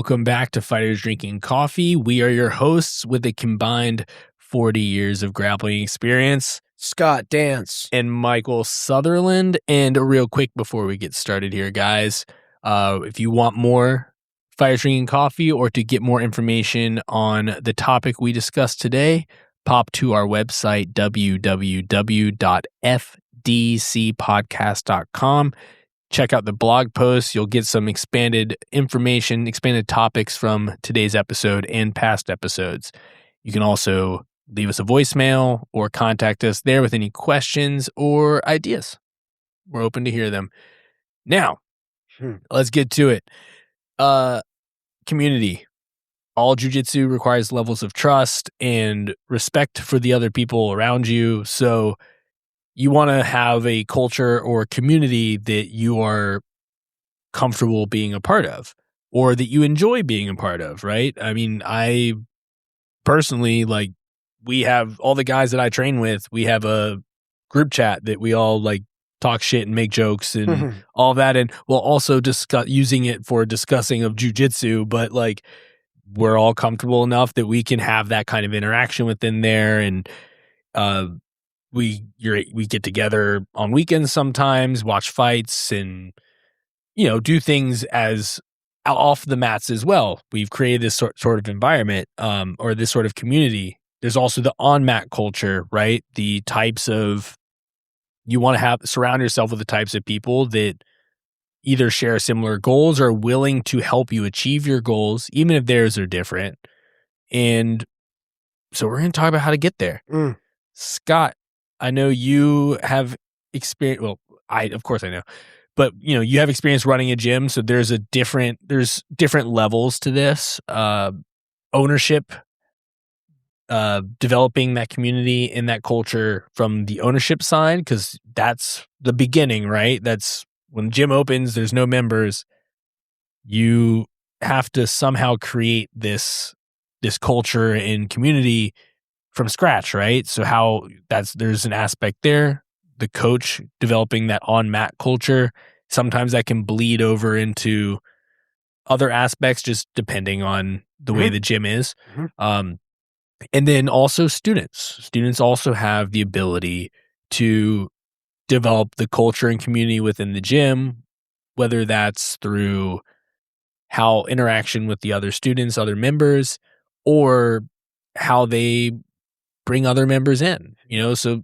Welcome back to Fighters Drinking Coffee. We are your hosts with a combined 40 years of grappling experience. Scott Dance. And Michael Sutherland. And real quick before we get started here, guys, if you want more Fighters Drinking Coffee or to get more information on the topic we discussed today, pop to our website, www.fdcpodcast.com. Check out the blog post. You'll get some expanded information, expanded topics from today's episode and past episodes. You can also leave us a voicemail or contact us there with any questions or ideas. We're open to hear them. Now, let's get to it. Community. All jiu-jitsu requires levels of trust and respect for the other people around you. So you want to have a culture or community that you are comfortable being a part of or that you enjoy being a part of, right? I mean, I personally, we have all the guys that I train with, we have a group chat that we all talk shit and make jokes and all that. And we'll also discuss using it for discussing of jiu-jitsu, but we're all comfortable enough that we can have that kind of interaction within there. And, we get together on weekends sometimes, watch fights, and do things as off the mats as well. We've created this sort of environment, or this sort of community. There's also the on-mat culture, right? The types of you want to surround yourself with the types of people that either share similar goals or are willing to help you achieve your goals, even if theirs are different. And so we're going to talk about how to get there. Scott, I know you have experience. Well, of course I know, but you have experience running a gym. So there's different levels to this, ownership, developing that community and that culture from the ownership side. 'Cause that's the beginning, right? That's when the gym opens, there's no members. You have to somehow create this culture and community from scratch, right? So there's an aspect there. The coach developing that on-mat culture, sometimes that can bleed over into other aspects, just depending on the way the gym is. And then also students. Students also have the ability to develop the culture and community within the gym, whether that's through how interaction with the other students, other members, or how they bring other members in, so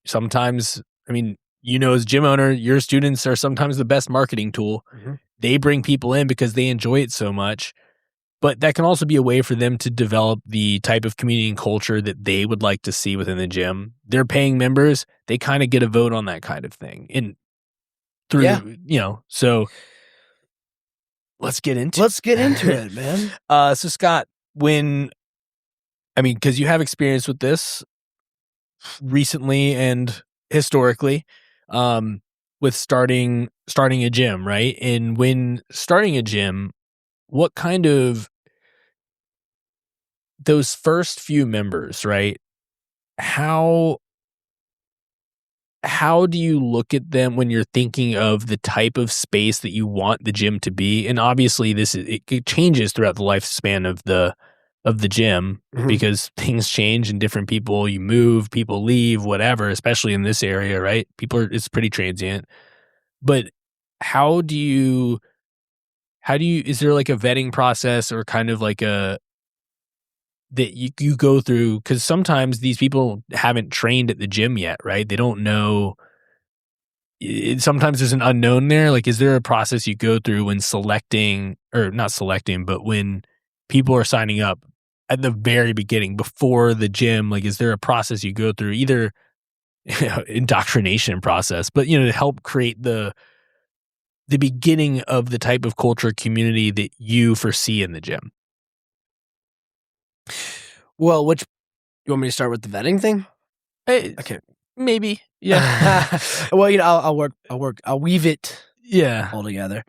sometimes, as gym owner, your students are sometimes the best marketing tool. They bring people in because they enjoy it so much, but that can also be a way for them to develop the type of community and culture that they would like to see within the gym. They're paying members. They kind of get a vote on that kind of thing. And so let's get into it, man. So Scott, because you have experience with this recently and historically, with starting a gym, right? And when starting a gym, what kind of those first few members, right? How do you look at them when you're thinking of the type of space that you want the gym to be? And obviously it changes throughout the lifespan of the gym because things change and different people, you move, people leave, whatever, especially in this area, right? It's pretty transient. But is there a vetting process or kind of that you go through? Because sometimes these people haven't trained at the gym yet, right? They don't know. Sometimes there's an unknown there. Is there a process you go through when but when people are signing up at the very beginning before the gym? Is there a process you go through, either indoctrination process, but to help create the beginning of the type of culture community that you foresee in the gym? Well, you want me to start with the vetting thing? Okay, maybe. Yeah. Well, I'll weave it all together.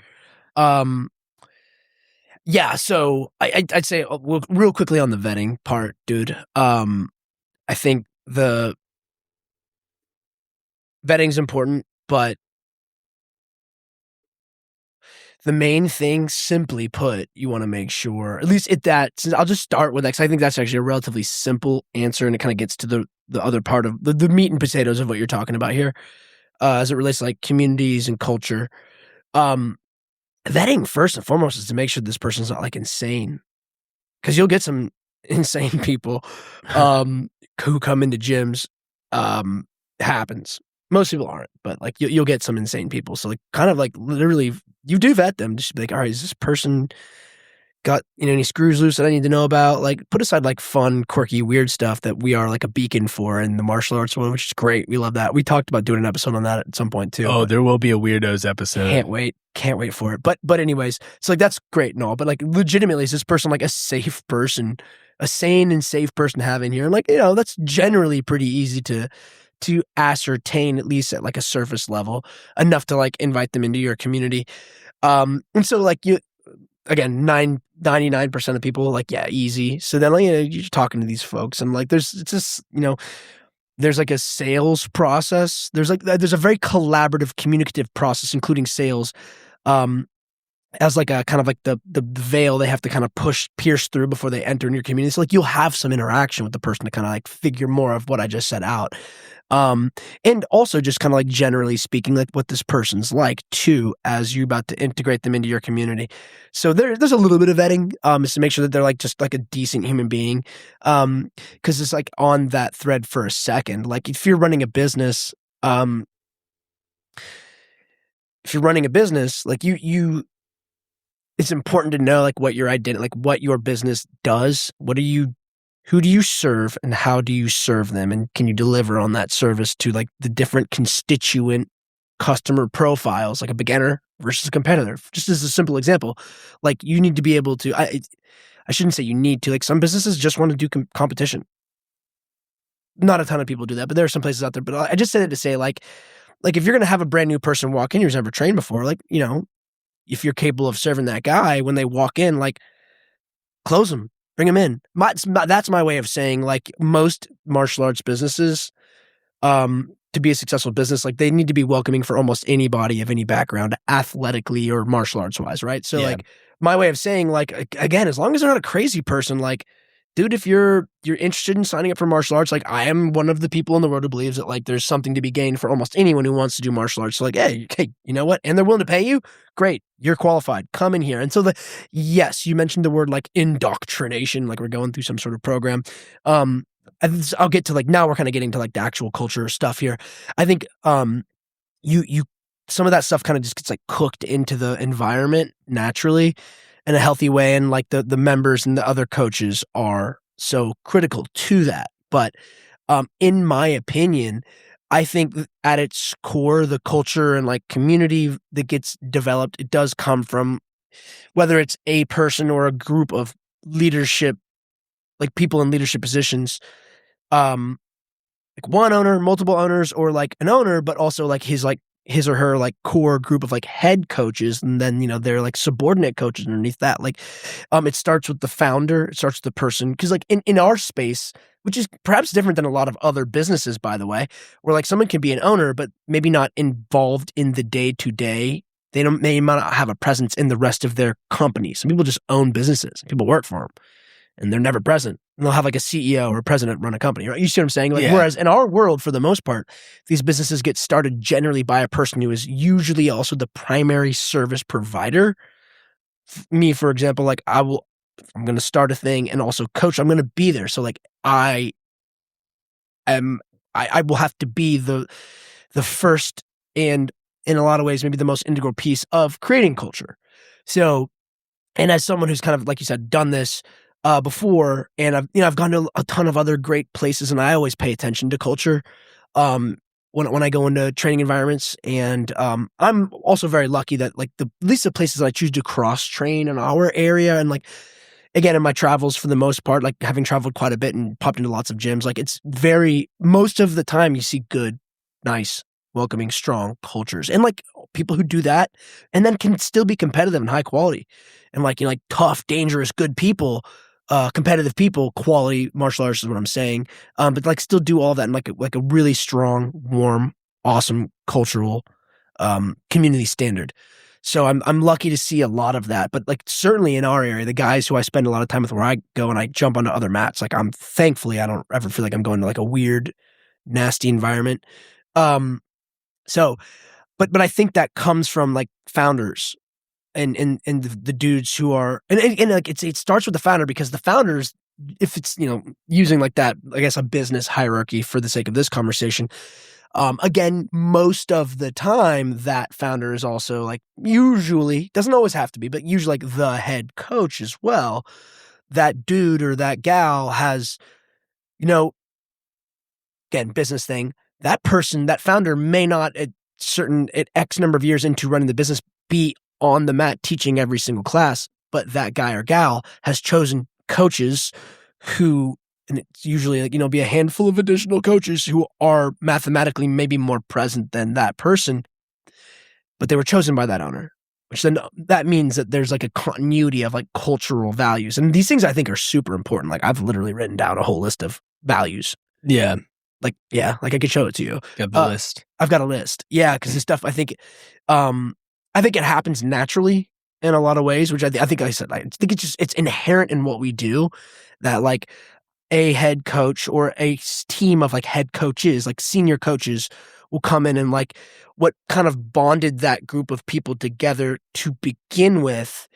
Yeah, so I'd say real quickly on the vetting part, dude. I think the vetting's important, but the main thing, simply put, you want to make sure, at least at that, since I'll just start with that, 'cause I think that's actually a relatively simple answer, and it kind of gets to the other part of the meat and potatoes of what you're talking about here, as it relates to like communities and culture. Um, Vetting first and foremost is to make sure this person's not like insane, because you'll get some insane people who come into gyms. Happens. Most people aren't, but like you'll get some insane people. So like kind of like literally you do vet them. Just be like, all right, is this person got any screws loose that I need to know about? Like put aside like fun, quirky, weird stuff that we are like a beacon for in the martial arts world, which is great. We love that. We talked about doing an episode on that at some point too. Oh, there will be a weirdos episode. Can't wait for it. But anyways, so like that's great and all. But like legitimately, is this person like a safe person, a sane and safe person to have in here? And like that's generally pretty easy to ascertain, at least at like a surface level, enough to like invite them into your community. And so like you, again, 99% of people like, yeah, easy. So then like, you're talking to these folks and like, there's like a sales process. There's a very collaborative, communicative process, including sales, as like a kind of like the veil they have to kind of pierce through before they enter in your community. So like you'll have some interaction with the person to kind of like figure more of what I just said out. And also just kind of like generally speaking, like what this person's like too, as you're about to integrate them into your community. So there's a little bit of vetting, is to make sure that they're like just like a decent human being. Cause it's like on that thread for a second, like if you're running a business, like it's important to know like what your identity, like what your business does. Who do you serve and how do you serve them? And can you deliver on that service to like the different constituent customer profiles, like a beginner versus a competitor? Just as a simple example, like you need to be able to, I shouldn't say you need to, like some businesses just want to do competition. Not a ton of people do that, but there are some places out there. But I just said it to say like if you're going to have a brand new person walk in who's never trained before, like, if you're capable of serving that guy when they walk in, like close them. Bring them in. That's my way of saying like most martial arts businesses, to be a successful business, like they need to be welcoming for almost anybody of any background, athletically or martial arts wise, right? So like my way of saying like, again, as long as they're not a crazy person, like, dude, if you're interested in signing up for martial arts, like I am one of the people in the world who believes that like there's something to be gained for almost anyone who wants to do martial arts. So like, hey, you know what? And they're willing to pay you? Great. You're qualified. Come in here. And so yes, you mentioned the word like indoctrination, like we're going through some sort of program. I'll get to like, now we're kind of getting to like the actual culture stuff here. I think, you some of that stuff kind of just gets like cooked into the environment naturally in a healthy way. And like the members and the other coaches are so critical to that. But in my opinion, I think at its core, the culture and like community that gets developed, it does come from whether it's a person or a group of leadership, like people in leadership positions, like one owner, multiple owners, or like an owner, but also like his or her like core group of like head coaches, and then they're like subordinate coaches underneath that. Like it starts with the founder, it starts with the person, because like in our space, which is perhaps different than a lot of other businesses, by the way, where like someone can be an owner but maybe not involved in the day-to-day. They may not have a presence in the rest of their company. Some people just own businesses, people work for them and they're never present. And they'll have like a CEO or a president run a company, right? You see what I'm saying? Like, whereas in our world, for the most part, these businesses get started generally by a person who is usually also the primary service provider. Me, for example, like I'm going to start a thing and also coach. I'm going to be there. So like I will have to be the first and in a lot of ways, maybe the most integral piece of creating culture. So, and as someone who's kind of, like you said, done this before, and I've gone to a ton of other great places, and I always pay attention to culture when I go into training environments. And I'm also very lucky that like at least the places I choose to cross train in our area, and like again in my travels for the most part, like having traveled quite a bit and popped into lots of gyms, like it's most of the time you see good, nice, welcoming, strong cultures, and like people who do that and then can still be competitive and high quality, and like like tough, dangerous, good people. Competitive people, quality martial arts is what I'm saying. But like still do all that in like a really strong, warm, awesome cultural community standard. So I'm lucky to see a lot of that. But like certainly in our area, the guys who I spend a lot of time with, where I go and I jump onto other mats, like I'm thankfully I don't ever feel like I'm going to like a weird, nasty environment. So, but I think that comes from like founders and the dudes who are and like it starts with the founder, because the founders, if it's using like that, I guess, a business hierarchy for the sake of this conversation. Again, most of the time that founder is also like, usually, doesn't always have to be, but usually like the head coach as well. That dude or that gal has, again, business thing. That person, that founder may not at X number of years into running the business be on the mat teaching every single class, but that guy or gal has chosen coaches who, and it's usually like, be a handful of additional coaches who are mathematically maybe more present than that person, but they were chosen by that owner, which then that means that there's like a continuity of like cultural values. And these things I think are super important. Like I've literally written down a whole list of values. Yeah. Like I could show it to you. Got the list. I've got a list. Yeah. Cause this stuff, I think it happens naturally in a lot of ways, which I think I said, I think it's inherent in what we do, that like a head coach or a team of like head coaches, like senior coaches, will come in and like what kind of bonded that group of people together to begin with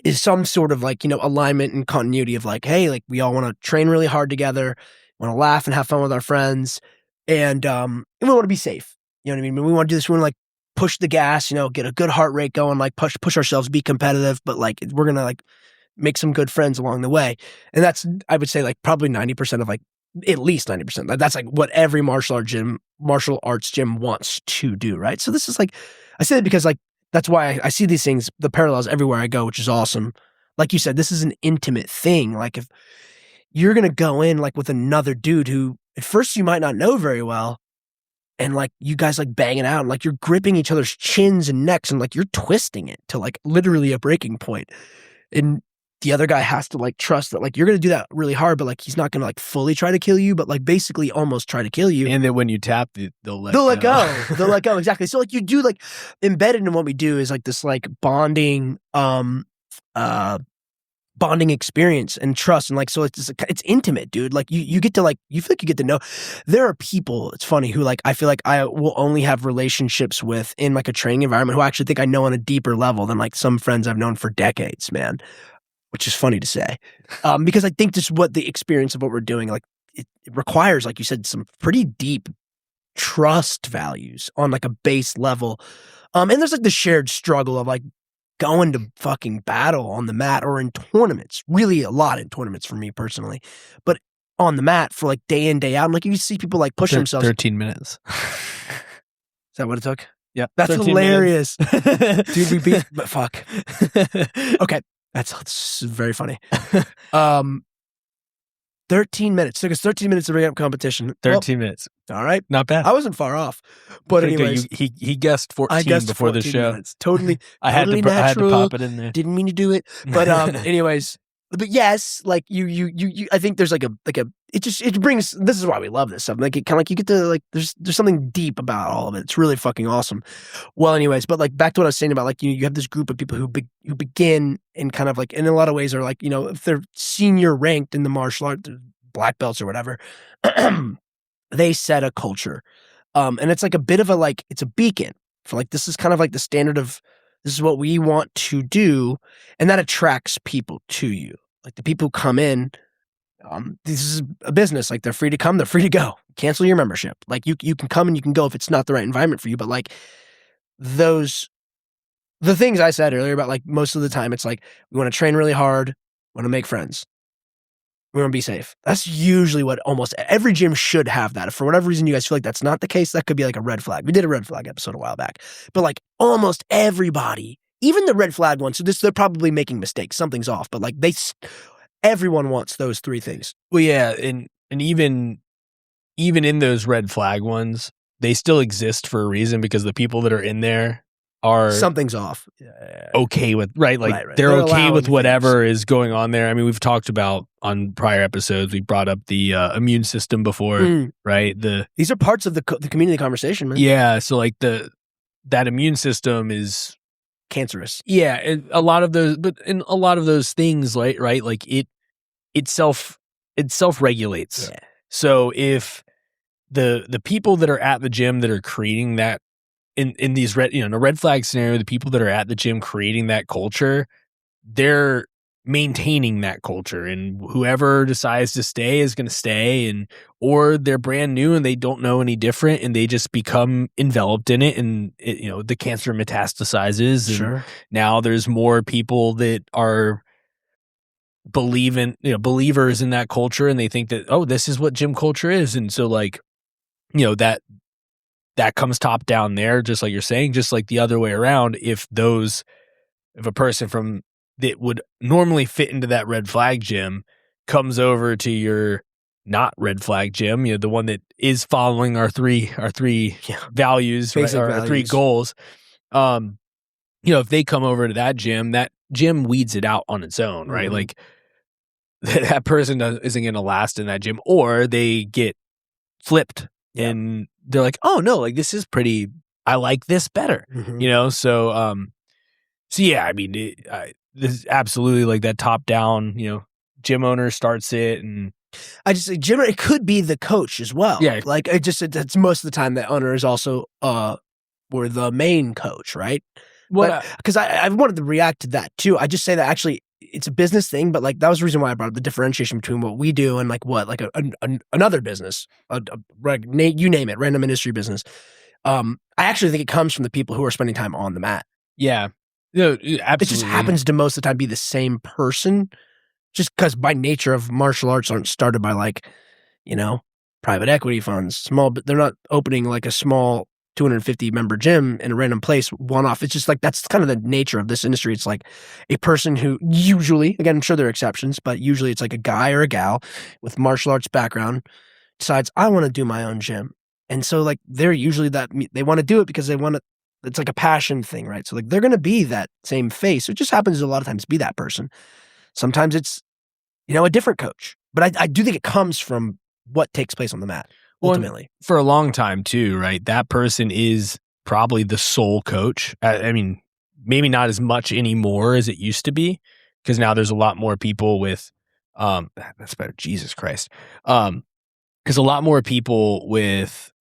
is some sort of like, alignment and continuity of like, hey, like we all want to train really hard together, want to laugh and have fun with our friends, and we want to be safe. You know what I mean? We want to do this. We want to like push the gas, get a good heart rate going, like push ourselves, be competitive, but like we're going to like make some good friends along the way. And that's, I would say, like probably 90% of like, at least 90%. That's like what every martial arts gym wants to do, right? So this is like, I say that because like, that's why I see these things, the parallels everywhere I go, which is awesome. Like you said, this is an intimate thing. Like if you're going to go in like with another dude who at first you might not know very well, and like you guys like banging out and like you're gripping each other's chins and necks and like you're twisting it to like literally a breaking point. And the other guy has to like trust that like you're going to do that really hard, but like he's not going to like fully try to kill you, but like basically almost try to kill you. And then when you tap, they'll let go. They'll let go. Exactly. So like you do like embedded in what we do is like this like bonding experience and trust. And like, so it's intimate, dude. Like you get to like, you feel like you get to know. There are people, it's funny, who like, I feel like I will only have relationships with in like a training environment who I actually think I know on a deeper level than like some friends I've known for decades, man. Which is funny to say, because I think just what the experience of what we're doing, like it requires, like you said, some pretty deep trust values on like a base level. And there's like the shared struggle of like going to fucking battle on the mat or in tournaments, really a lot in tournaments for me personally, but on the mat for like day in, day out. And like you see people like push themselves. 13 minutes. Is that what it took? Yeah. That's hilarious. Dude, we beat, but fuck. Okay. That's very funny. 13 minutes. Took us 13 minutes to bring up competition. 13 minutes. All right. Not bad. I wasn't far off. But anyways. He guessed 14 I guessed before 14 the show. Minutes. Totally I had to pop it in there. Didn't mean to do it. But anyways. But yes, like you I think there's like a it brings, this is why we love this stuff. Like it kind of like you get to like there's something deep about all of it. It's really fucking awesome. Well, anyways, but like back to what I was saying about like you have this group of people who begin in kind of like in a lot of ways are like, if they're senior ranked in the martial art, black belts or whatever, they set a culture. And it's like a bit of a like it's a beacon for like this is kind of like the standard of this is what we want to do, and that attracts people to you. Like the people who come in, this is a business. Like they're free to come, they're free to go. Cancel your membership. Like you can come and you can go if it's not the right environment for you. But like the things I said earlier about like most of the time, it's like we want to train really hard, want to make friends, we want to be safe. That's usually what almost every gym should have that. If for whatever reason you guys feel like that's not the case, that could be like a red flag. We did a red flag episode a while back. But like almost everybody, even the red flag ones, so they're probably making mistakes. Something's off. But like everyone wants those three things. Well, yeah. And even in those red flag ones, they still exist for a reason because the people that are in there are something's off. Okay with right. They're okay with whatever is going on there. I mean, we've talked about on prior episodes, we brought up the immune system before, right? These are parts of the community conversation, man. Yeah. So like that immune system is cancerous. Yeah, and a lot of those, but in a lot of those things, right, like it self-regulates. Yeah. So if the people that are at the gym that are creating that in these in a red flag scenario, the people that are at the gym creating that culture, they're maintaining that culture, and whoever decides to stay is going to stay, and or they're brand new and they don't know any different and they just become enveloped in it, and the cancer metastasizes, and Sure. now there's more people that are believers in that culture, and they think that, oh, this is what gym culture is, and so like that comes top down there, just like you're saying, just like the other way around. If a person from that would normally fit into that red flag gym comes over to your not red flag gym, the one that is following our three values, right, our three goals. If they come over to that gym weeds it out on its own, right? Mm-hmm. Like that person isn't going to last in that gym, or they get flipped. Yep. And they're like, oh no, like this is pretty, I like this better, so yeah, I mean, this is absolutely like that top down, gym owner starts it, and I just gym, it could be the coach as well. Yeah. Like it's most of the time the owner is also or the main coach, right? Well, because I wanted to react to that too. I just say that actually it's a business thing, but like that was the reason why I brought up the differentiation between what we do and like another business, you name it, random industry business. I actually think it comes from the people who are spending time on the mat. Yeah, absolutely. It just happens to most of the time be the same person, just because by nature of martial arts aren't started by like, private equity funds, small, but they're not opening like a small 250 member gym in a random place, one off. It's just like, that's kind of the nature of this industry. It's like a person who usually, again, I'm sure there are exceptions, but usually it's like a guy or a gal with martial arts background decides, I want to do my own gym. And so like, they're usually they want to do it because they want to, it's like a passion thing, right? So like, they're going to be that same face. It just happens to a lot of times be that person. Sometimes it's, a different coach, but I do think it comes from what takes place on the mat. Ultimately, for a long time too, right? That person is probably the sole coach. I mean, maybe not as much anymore as it used to be, because now there's a lot more people with, that's better. Jesus Christ. Because a lot more people with,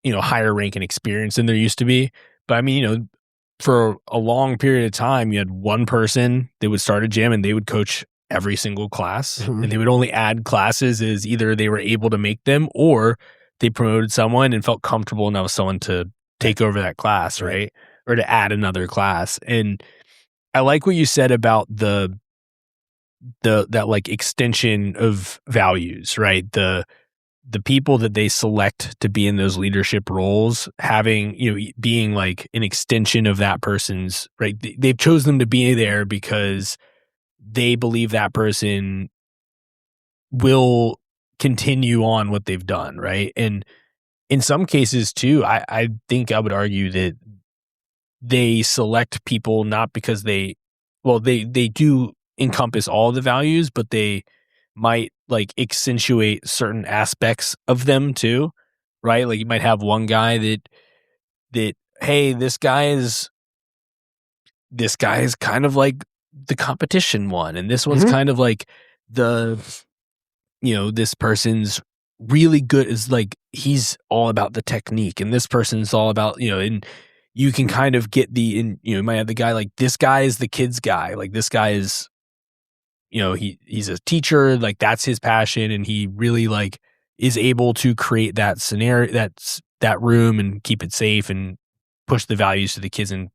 higher rank and experience than there used to be. But I mean, for a long period of time, you had one person that would start a gym and they would coach every single class, Mhm. and they would only add classes as either they were able to make them or they promoted someone and felt comfortable enough with someone to take over that class, right? Or to add another class. And I like what you said about that like extension of values, right? The people that they select to be in those leadership roles, having, being like an extension of that person's, right? They've chosen them to be there because they believe that person will continue on what they've done, right? And in some cases too, I think I would argue that they select people not because they do encompass all the values, but they might like accentuate certain aspects of them too, right? Like you might have one guy that hey, this guy is kind of like the competition one, and this one's kind of like this person's really good, is like he's all about the technique, and this person's all about, and you can kind of get you might have the guy like, this guy is the kid's guy, like this guy is, he's a teacher, like that's his passion, and he really like is able to create that scenario, that room, and keep it safe and push the values to the kids, and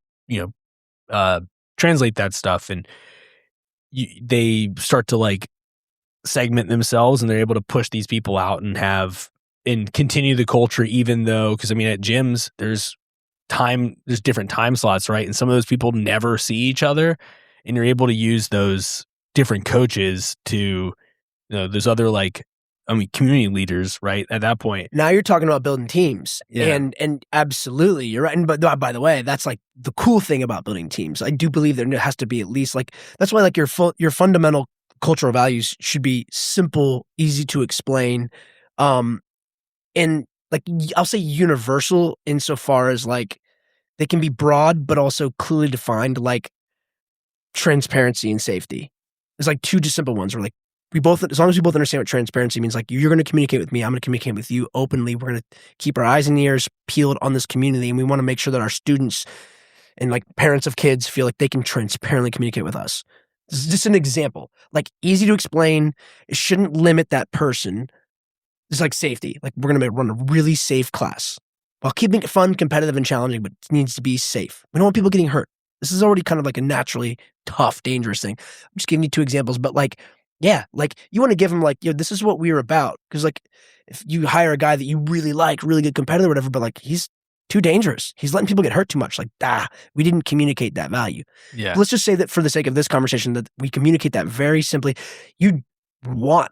translate that stuff, and they start to like segment themselves, and they're able to push these people out and continue the culture, even though, because I mean at gyms there's different time slots, right? And some of those people never see each other, and you're able to use those different coaches to, there's other like, I mean, community leaders, right? At that point. Now you're talking about building teams. Yeah. And absolutely, you're right. And but by the way, that's like the cool thing about building teams. I do believe there has to be at least like, that's why like your fundamental cultural values should be simple, easy to explain. And like I'll say universal insofar as like they can be broad, but also clearly defined, like transparency and safety. It's like two just simple ones. We're like, as long as we both understand what transparency means, like you're going to communicate with me, I'm going to communicate with you openly. We're going to keep our eyes and ears peeled on this community. And we want to make sure that our students and like parents of kids feel like they can transparently communicate with us. This is just an example, like easy to explain. It shouldn't limit that person. It's like safety. Like we're going to run a really safe class while keeping it fun, competitive, and challenging, but it needs to be safe. We don't want people getting hurt. This is already kind of like a naturally tough, dangerous thing. I'm just giving you two examples, but like, yeah, like you want to give them like, this is what we're about. Because like if you hire a guy that you really like, really good competitor, whatever, but like he's too dangerous. He's letting people get hurt too much. Like, we didn't communicate that value. Yeah. But let's just say that for the sake of this conversation, that we communicate that very simply. You want,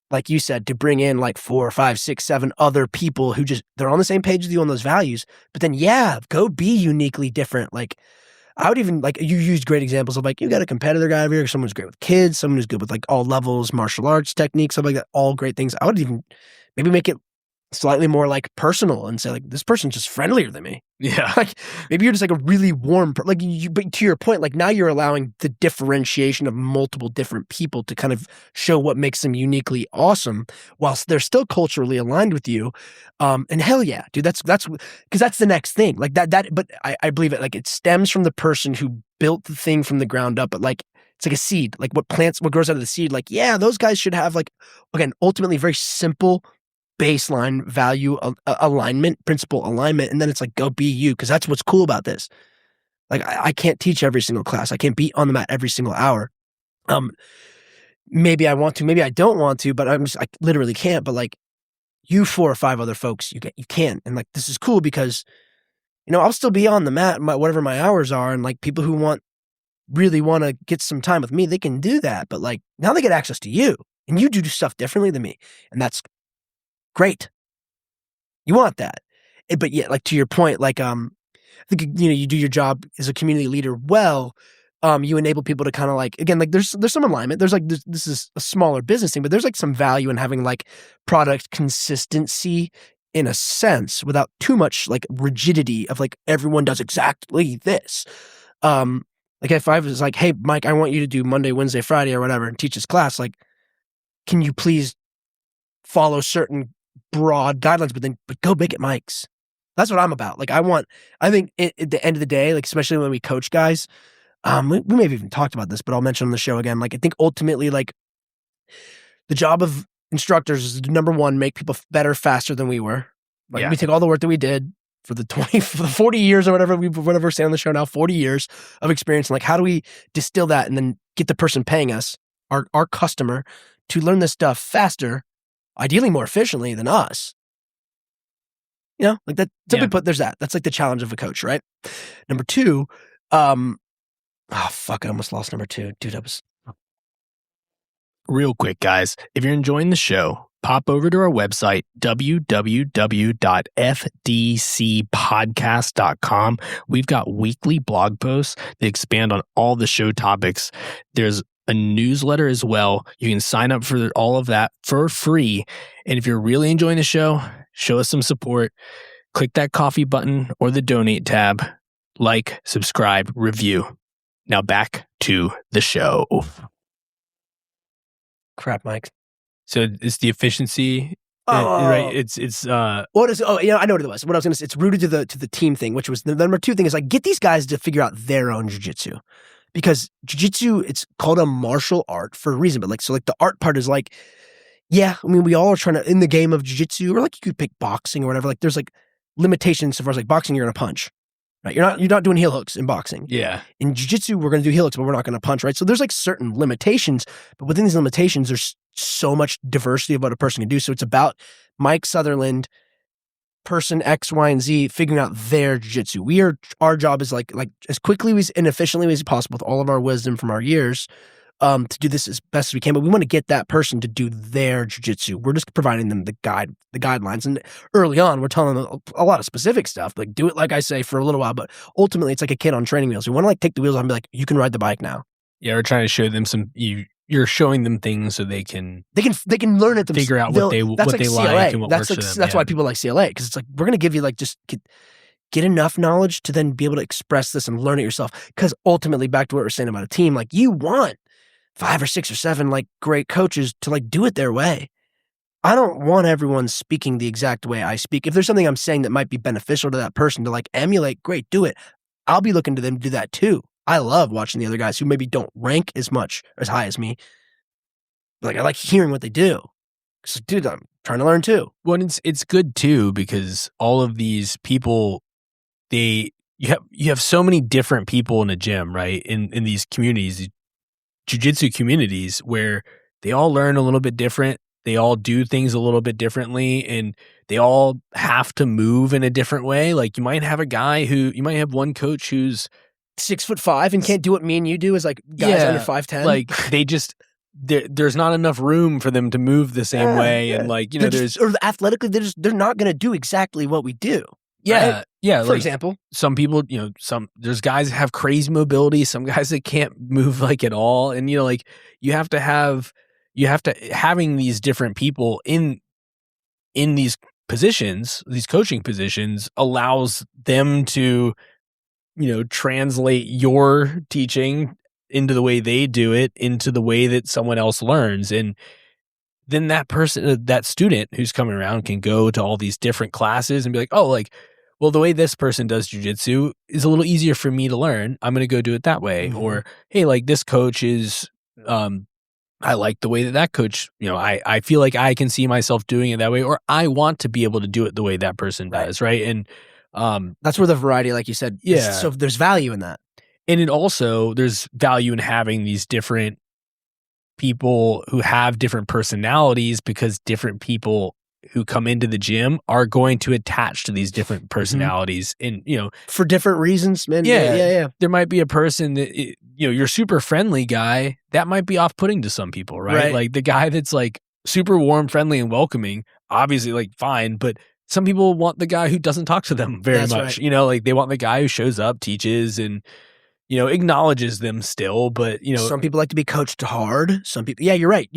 like you said, to bring in like 4 or 5, 6, 7 other people who they're on the same page with you on those values. But then, go be uniquely different. Like, I would even, like, you used great examples of like, you got a competitor guy over here, someone who's great with kids, someone who's good with like all levels, martial arts techniques, stuff like that, all great things. I would even maybe make it slightly more like personal and say like, this person's just friendlier than me. Yeah. Like maybe you're just like a really warm, but to your point, like now you're allowing the differentiation of multiple different people to kind of show what makes them uniquely awesome whilst they're still culturally aligned with you. And hell yeah, dude, that's because that's the next thing like that, but I believe it, like it stems from the person who built the thing from the ground up, but like, it's like a seed, like what grows out of the seed. Like, yeah, those guys should have like, again, ultimately very simple baseline value alignment, principle alignment. And then it's like, go be you. Cause that's what's cool about this. Like I can't teach every single class. I can't be on the mat every single hour. Maybe I want to, maybe I don't want to, but I literally can't. But like you 4 or 5 other folks, you can. And like, this is cool because, I'll still be on the mat, whatever my hours are. And like people who really want to get some time with me, they can do that. But like now they get access to you and you do stuff differently than me. And that's great. You want that. But yeah, like to your point, like, I think, you do your job as a community leader well. You enable people to kind of like, again, like there's some alignment. There's like, this is a smaller business thing, but there's like some value in having like product consistency in a sense without too much like rigidity of like, everyone does exactly this. Like if I was like, hey, Mike, I want you to do Monday, Wednesday, Friday or whatever and teach this class, like, can you please follow certain broad guidelines, but go make it Mike's. That's what I'm about. Like I think at the end of the day, like especially when we coach guys, we may have even talked about this, but I'll mention on the show again. Like I think ultimately, like the job of instructors is to, number one, make people better faster than we were. Like we take all the work that we did for the 40 years or whatever we're saying on the show now, 40 years of experience. And like, how do we distill that and then get the person paying us, our customer, to learn this stuff faster, ideally more efficiently than us? Like that, simply put, there's that. That's like the challenge of a coach, right? Number 2, I almost lost number 2. Dude, Real quick, guys, if you're enjoying the show, pop over to our website, www.fdcpodcast.com. We've got weekly blog posts that expand on all the show topics. There's a newsletter as well. You can sign up for all of that for free. And if you're really enjoying the show, show us some support. Click that coffee button or the donate tab. Like, subscribe, review. Now back to the show. crap, Mike. So it's the efficiency, right? It's what is? Oh, I know what it was. What I was going to say, it's rooted to the team thing, which was the number 2 thing is like get these guys to figure out their own jiu-jitsu. Because jiu-jitsu, it's called a martial art for a reason. But like, so like the art part is like, yeah, I mean, we all are trying to, in the game of jiu-jitsu, or like you could pick boxing or whatever, like there's like limitations so far as like boxing, you're going to punch, right? You're not doing heel hooks in boxing. Yeah. In jiu-jitsu, we're going to do heel hooks, but we're not going to punch, right? So there's like certain limitations, but within these limitations, there's so much diversity of what a person can do. So it's about Mike Sutherland, person X, Y, and Z figuring out their jiu-jitsu. Our job is like as quickly and efficiently as possible with all of our wisdom from our years to do this as best as we can. But we want to get that person to do their jiu-jitsu. We're just providing them the guidelines. And early on, we're telling them a lot of specific stuff, like do it like I say for a little while. But ultimately, it's like a kid on training wheels. We want to like take the wheels off and be like, you can ride the bike now. Yeah, we're trying to show them you're showing them things so they can They can learn it themselves. figure out what they like and what works for them. That's why people like CLA, because it's like, we're going to give you like, just get enough knowledge to then be able to express this and learn it yourself. Because ultimately, back to what we're saying about a team, like, you want 5 or 6 or 7 like great coaches to like do it their way. I don't want everyone speaking the exact way I speak. If there's something I'm saying that might be beneficial to that person to like emulate, great, do it. I'll be looking to them to do that too. I love watching the other guys who maybe don't rank as much or as high as me. Like, I like hearing what they do. Because, dude, I'm trying to learn too. Well, it's good too, because all of these people, you have so many different people in a gym, right? In these communities, jiu-jitsu communities, where they all learn a little bit different. They all do things a little bit differently, and they all have to move in a different way. Like, you might have one coach who's 6'5" and can't do what me and you do as like guys under 5'10". Like, they just there's not enough room for them to move the same way, and like, you know, or athletically they're not going to do exactly what we do. Yeah, right? yeah. For like, example, some people, you know, there's guys that have crazy mobility, some guys that can't move like at all, and you know, like, having these different people in these positions, these coaching positions, allows them to, you know, translate your teaching into the way they do it, into the way that someone else learns. And then that person, that student who's coming around, can go to all these different classes and be like, oh, like, well, the way this person does jiu-jitsu is a little easier for me to learn. I'm going to go do it that way. Mm-hmm. Or, hey, like, this coach is, I like the way that coach, you know, I feel like I can see myself doing it that way, or I want to be able to do it the way that person does. Right. And, that's where the variety, like you said, so there's value in that. And it also, there's value in having these different people who have different personalities, because different people who come into the gym are going to attach to these different personalities, and, you know, for different reasons, man. Yeah. There might be a person that, you know, your super friendly guy, that might be off-putting to some people, right? Like, the guy that's like super warm, friendly, and welcoming, obviously, like, fine, but some people want the guy who doesn't talk to them very much. Right. You know, like, they want the guy who shows up, teaches, and, you know, acknowledges them still, but, you know, some people like to be coached hard. Some people, yeah, you're right.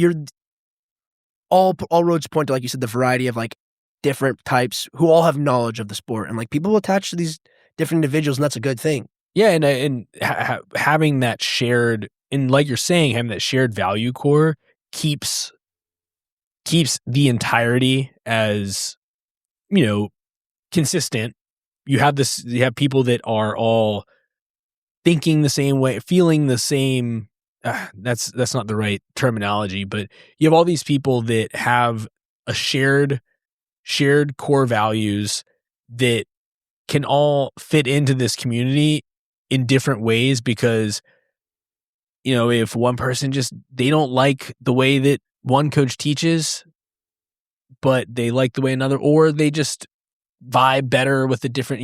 All roads point to, like you said, the variety of like different types who all have knowledge of the sport, and like people attach to these different individuals, and that's a good thing. Yeah, and having that shared, and like you're saying, having that shared value core keeps the entirety as, you know, consistent. You have people that are all thinking the same way, feeling the same. That's not the right terminology, but you have all these people that have a shared core values that can all fit into this community in different ways, because, you know, if one person they don't like the way that one coach teaches, but they like the way another, or they just vibe better with a different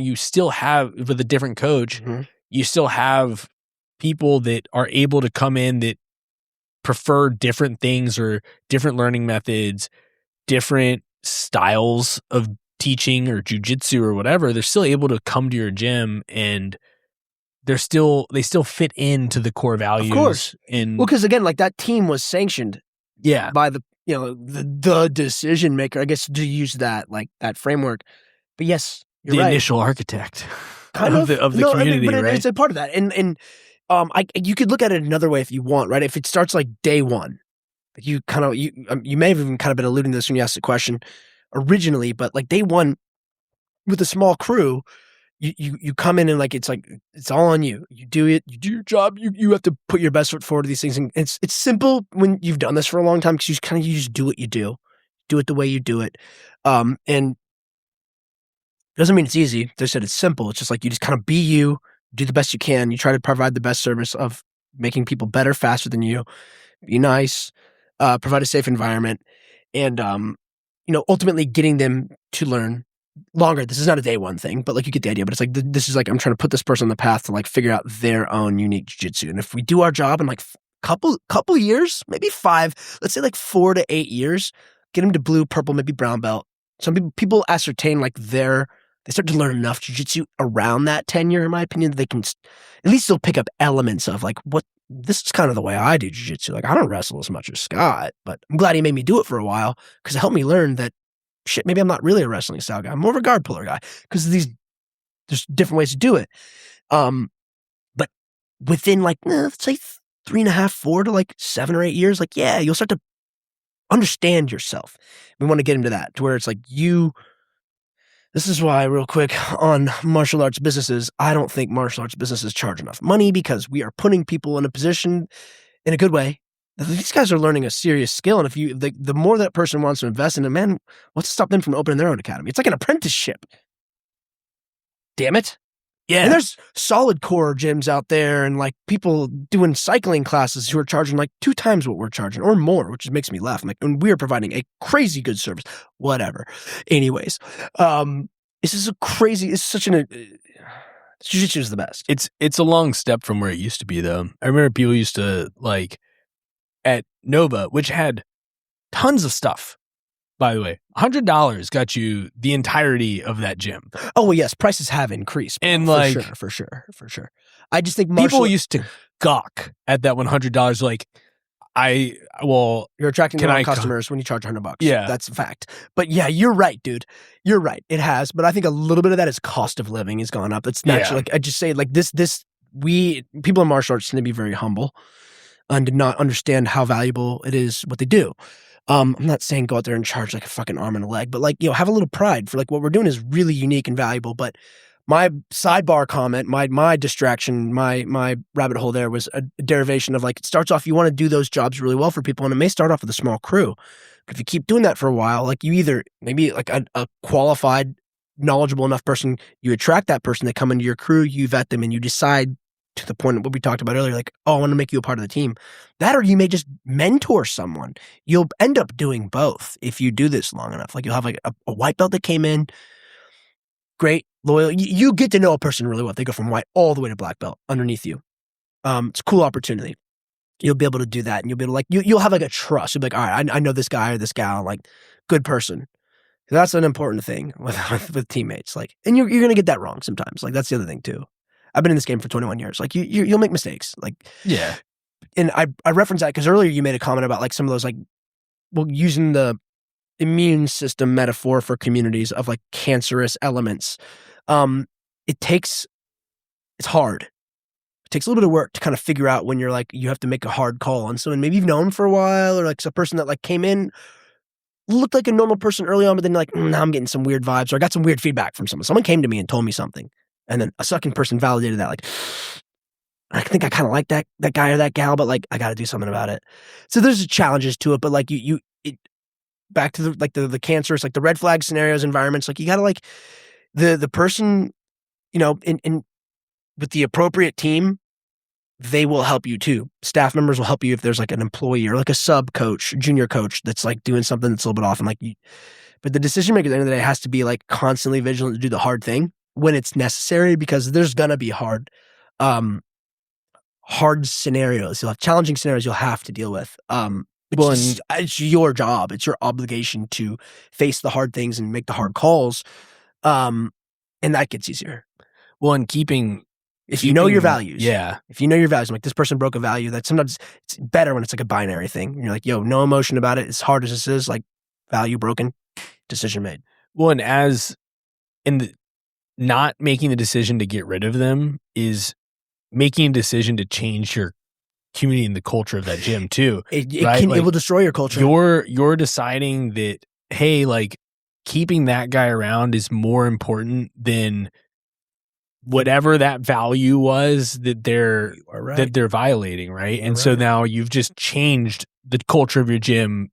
coach, Mm-hmm. You still have people that are able to come in that prefer different things or different learning methods, different styles of teaching or jiu-jitsu or whatever. They're still able to come to your gym, and they still fit into the core values. Of course. Because again, like, that team was sanctioned by the, you know, the decision maker, I guess, to use that, like, that framework. But yes, you're the right. initial architect kind of the community, but right? It's a part of that. And you could look at it another way if you want, right? If it starts like day one, you may have even kind of been alluding to this when you asked the question originally, but like day one with a small crew, you come in and like it's all on you. You do it, you do your job. You have to put your best foot forward to these things, and it's simple when you've done this for a long time, because you just do what you do it the way you do it, and it doesn't mean it's easy. They said it's simple. It's just like you just kind of be you, do the best you can. You try to provide the best service of making people better, faster than you. Be nice, provide a safe environment, and you know, ultimately getting them to learn longer. This is not a day one thing, but like, you get the idea. But it's like this is like, I'm trying to put this person on the path to like figure out their own unique jiu-jitsu. And if we do our job in like couple years, maybe 5, let's say like 4 to 8 years, get them to blue, purple, maybe brown belt. Some people ascertain like they start to learn enough jiu-jitsu around that tenure, in my opinion, that they can, at least they'll pick up elements of like, what this is kind of the way I do jiu-jitsu. Like, I don't wrestle as much as Scott, but I'm glad he made me do it for a while because it helped me learn that, shit, maybe I'm not really a wrestling style guy. I'm more of a guard puller guy because there's different ways to do it. But within like, let's say 3.5, 4 to like 7 or 8 years, like, yeah, you'll start to understand yourself. We want to get into that to where it's like this is why, real quick, on martial arts businesses, I don't think martial arts businesses charge enough money because we are putting people in a position in a good way. These guys are learning a serious skill. And if the more that person wants to invest in it, man, what's to stop them from opening their own academy? It's like an apprenticeship. Damn it. Yeah. And there's solid core gyms out there and like people doing cycling classes who are charging like 2 times what we're charging or more, which makes me laugh. I'm like, and we're providing a crazy good service, whatever. Anyways, this is it's such jiu-jitsu is the best. It's a long step from where it used to be though. I remember people used to like at Nova, which had tons of stuff. By the way, $100 got you the entirety of that gym. Oh, well, yes, prices have increased. And for sure. I just think people used to gawk at that $100. Like, you're attracting the wrong customers when you charge $100. Yeah, that's a fact. But yeah, you're right, dude. You're right. It has, but I think a little bit of that is cost of living has gone up. It's natural. Like I just say, like people in martial arts tend to be very humble and did not understand how valuable it is what they do. I'm not saying go out there and charge like a fucking arm and a leg, but like, have a little pride for like what we're doing is really unique and valuable. But my sidebar comment, my distraction, my rabbit hole there was a derivation of like, it starts off, you want to do those jobs really well for people. And it may start off with a small crew. But if you keep doing that for a while, like you either maybe like a qualified, knowledgeable enough person, you attract that person, they come into your crew, you vet them and you decide to the point of what we talked about earlier, like, oh, I want to make you a part of the team. That, or you may just mentor someone. You'll end up doing both if you do this long enough. Like you'll have like a white belt that came in, great, loyal. You get to know a person really well. They go from white all the way to black belt underneath you. It's a cool opportunity. You'll be able to do that and you'll be able to like, you'll have like a trust. You'll be like, all right, I know this guy or this gal, like good person. That's an important thing with teammates. Like, and you're going to get that wrong sometimes. Like that's the other thing too. I've been in this game for 21 years. Like you'll make mistakes. Like, yeah. And I reference that because earlier you made a comment about like some of those like, well, using the immune system metaphor for communities of like cancerous elements. It's hard. It takes a little bit of work to kind of figure out when you're like, you have to make a hard call on someone maybe you've known for a while or like a person that like came in, looked like a normal person early on, but then like, now I'm getting some weird vibes or I got some weird feedback from someone. Someone came to me and told me something. And then a second person validated that, like, I think I kind of like that guy or that gal, but like, I got to do something about it. So there's challenges to it, but like back to the cancerous, like the red flag scenarios, environments, like you got to like the person, in with the appropriate team, they will help you too. Staff members will help you if there's like an employee or like a sub coach, junior coach that's like doing something that's a little bit off. And like, but the decision maker at the end of the day has to be like constantly vigilant to do the hard thing when it's necessary, because there's going to be hard scenarios. You'll have challenging scenarios you'll have to deal with. It's your job. It's your obligation to face the hard things and make the hard calls. And that gets easier. Well, and keeping if you know your values. Yeah. If you know your values, like this person broke a value, that sometimes it's better when it's like a binary thing. You're like, yo, no emotion about it. As hard as this is, like value broken, decision made. Well, and not making the decision to get rid of them is making a decision to change your community and the culture of that gym too. It will destroy your culture. You're deciding that, hey, like keeping that guy around is more important than whatever that value was that they're violating, right? And so now you've just changed the culture of your gym,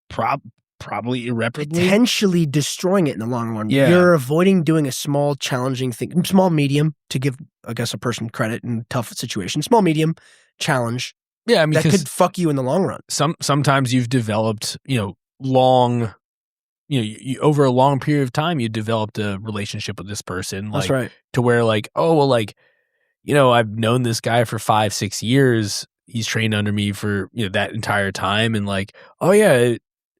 probably irreparably, potentially destroying it in the long run. Yeah. You're avoiding doing a small, challenging thing, small, medium, to give, I guess, a person credit in a tough situation. Small, medium, challenge. Yeah, I mean, that could fuck you in the long run. Sometimes you've developed, long. You over a long period of time, you developed a relationship with this person. Like, that's right. To where like, oh, well, like, I've known this guy for 5-6 years. He's trained under me for, that entire time. And like, oh yeah,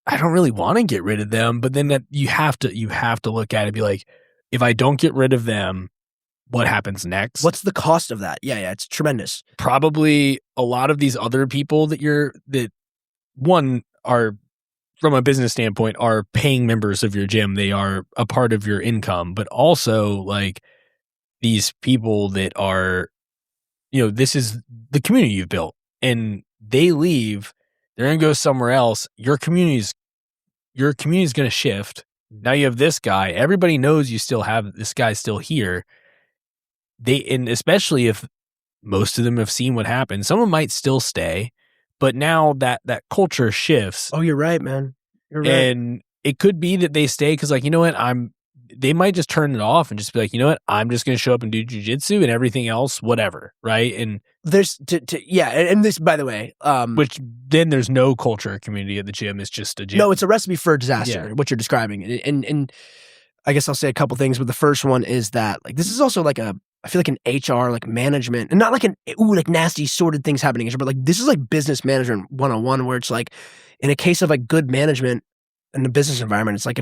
I don't really want to get rid of them. But then that you have to look at it and be like, if I don't get rid of them, what happens next. What's the cost of that? Yeah, it's tremendous. Probably a lot of these other people that one are, from a business standpoint, are paying members of your gym. They are a part of your income, but also like these people that are, this is the community you've built, and they leave, they're going to go somewhere else. Your community's going to shift. Now you have this guy. Everybody knows you still have this guy still here. And especially if most of them have seen what happened, someone might still stay, but now that culture shifts. Oh, you're right, man. You're right. And it could be that they stay because, like, you know what, they might just turn it off and just be like, you know what, I'm just going to show up and do jiu-jitsu and everything else, whatever, right? And there's and this, by the way, which then there's no culture or community at the gym. It's just a gym. No, it's a recipe for a disaster. What you're describing, and I guess I'll say a couple things. But the first one is that, like, this is also like I feel like an HR, like management, and not like like nasty sordid things happening, but like this is like business management 101, where it's like, in a case of like good management in the business environment, it's like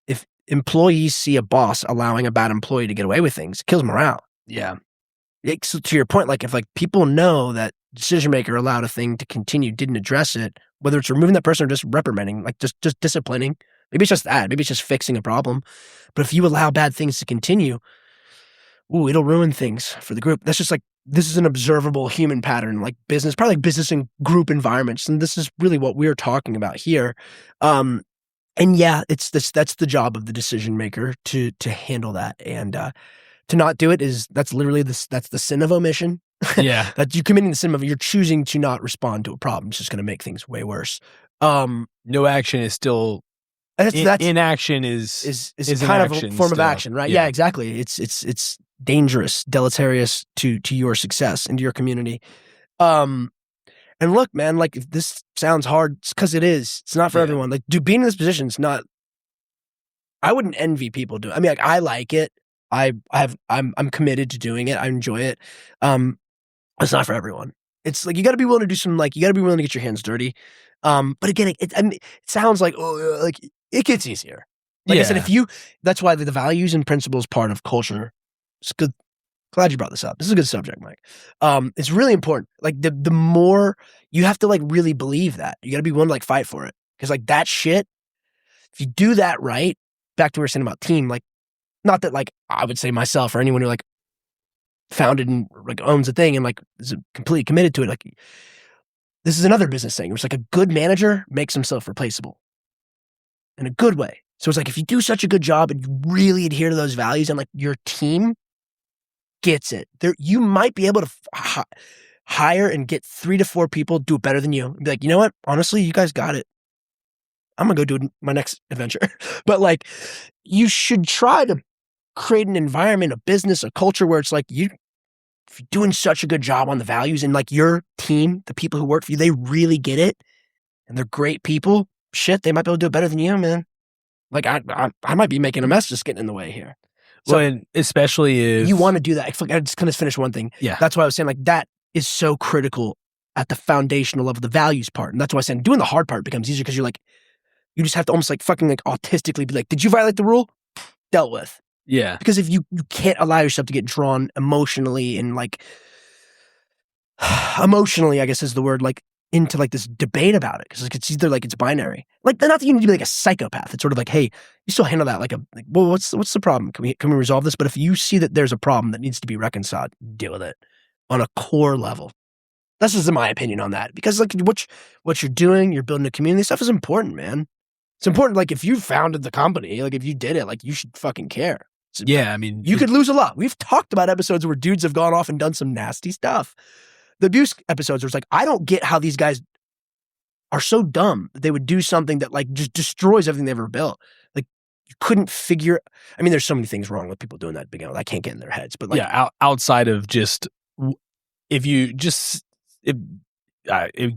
if employees see a boss allowing a bad employee to get away with things, it kills morale. Yeah. So to your point, like if like people know that decision maker allowed a thing to continue, didn't address it, whether it's removing that person or just reprimanding, like just disciplining, maybe it's just that, maybe it's just fixing a problem. But if you allow bad things to continue, it'll ruin things for the group. That's just like, this is an observable human pattern, like business, probably like business and group environments. And this is really what we're talking about here. And yeah, that's the job of the decision maker to handle that. And to not do it that's literally that's the sin of omission. Yeah. That you're committing the sin of, you're choosing to not respond to a problem. It's just going to make things way worse. No action is still, inaction is kind of a form of action, right? Yeah, exactly. It's dangerous, deleterious to your success and to your community. And look, man, like if this sounds hard, it's because it is. It's not for everyone. Like, dude, being in this position is not. I wouldn't envy people doing. I mean, like, I like it. I'm committed to doing it. I enjoy it. It's not for everyone. It's like you got to be willing to do some. Like, you got to be willing to get your hands dirty. But again, it sounds like like it gets easier. Like I said, that's why the values and principles part of culture. It's good. Glad you brought this up. This is a good subject, Mike. It's really important. Like the more you have to like really believe that, you got to be willing to like fight for it. Because like that shit, if you do that right, back to what we were saying about team, like not that like I would say myself or anyone who like founded and like owns a thing and like is completely committed to it. Like this is another business thing. It's like a good manager makes himself replaceable in a good way. So it's like if you do such a good job and you really adhere to those values and like your team gets it, you might be able to hire and get 3 to 4 people do it better than you and be like, you know what? Honestly, you guys got it. I'm gonna go do my next adventure. But like, you should try to create an environment, a business, a culture where it's like if you're doing such a good job on the values and like your team, the people who work for you, they really get it and they're great people. Shit, they might be able to do it better than you, man. Like I might be making a mess just getting in the way here. So, well, and especially if you want to do that. I just kind of finish one thing. Yeah. That's why I was saying like that is so critical at the foundational level, the values part. And that's why I said doing the hard part becomes easier because you just have to almost like fucking like autistically be like, did you violate the rule? Dealt with. Yeah. Because if you can't allow yourself to get drawn emotionally and like emotionally, I guess is the word, like into like this debate about it. Because like it's either like it's binary. Like not that you need to be like a psychopath. It's sort of like, hey, you still handle that like well, what's the problem? Can we resolve this? But if you see that there's a problem that needs to be reconciled, deal with it on a core level. That's just my opinion on that. Because like what you're doing, you're building a community, stuff is important, man. It's important. Like if you founded the company, like if you did it, like you should fucking care. Yeah, I mean, you could lose a lot. We've talked about episodes where dudes have gone off and done some nasty stuff. The abuse episodes where it's like, I don't get how these guys are so dumb that they would do something that like just destroys everything they've ever built. Like you couldn't figure. I mean, there's so many things wrong with people doing that to begin with. I can't get in their heads. But like, outside of just if you just it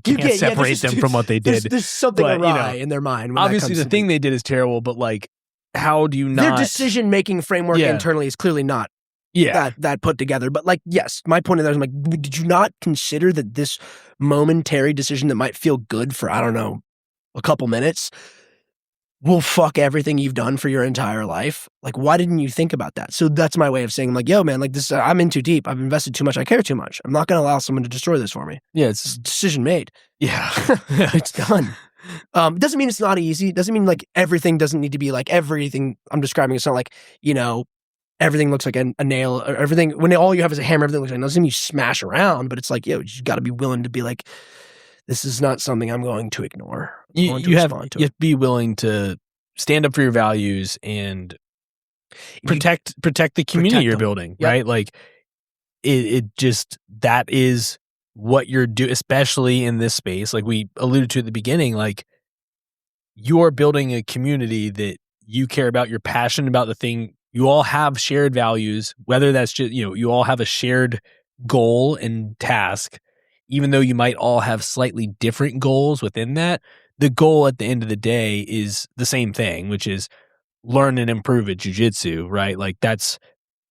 can't separate them from what they did. There's something awry in their mind. Obviously, the thing they did is terrible, but like, how do you not? Their decision-making framework internally is clearly not that put together. But like, yes, my point of that is like, did you not consider that this momentary decision that might feel good for, I don't know, a couple minutes will fuck everything you've done for your entire life. Like, why didn't you think about that? So that's my way of saying, like, yo, man, like this, I'm in too deep. I've invested too much. I care too much. I'm not going to allow someone to destroy this for me. Yeah, It's a decision made. yeah. It's done. Doesn't mean it's not easy. Doesn't mean like everything doesn't need to be like everything I'm describing. It's not like, everything looks like a nail or everything. When all you have is a hammer, everything looks like, doesn't mean you smash around, but it's like, you got to be willing to be like, this is not something I'm going to ignore. You have to be willing to stand up for your values and protect the community you're building, right? Like it just, that is what you're doing, especially in this space. Like we alluded to at the beginning, like you're building a community that you care about, you're passionate about the thing. You all have shared values, whether that's just, you all have a shared goal and task, even though you might all have slightly different goals within that. The goal at the end of the day is the same thing, which is learn and improve at jiu-jitsu, right? Like that's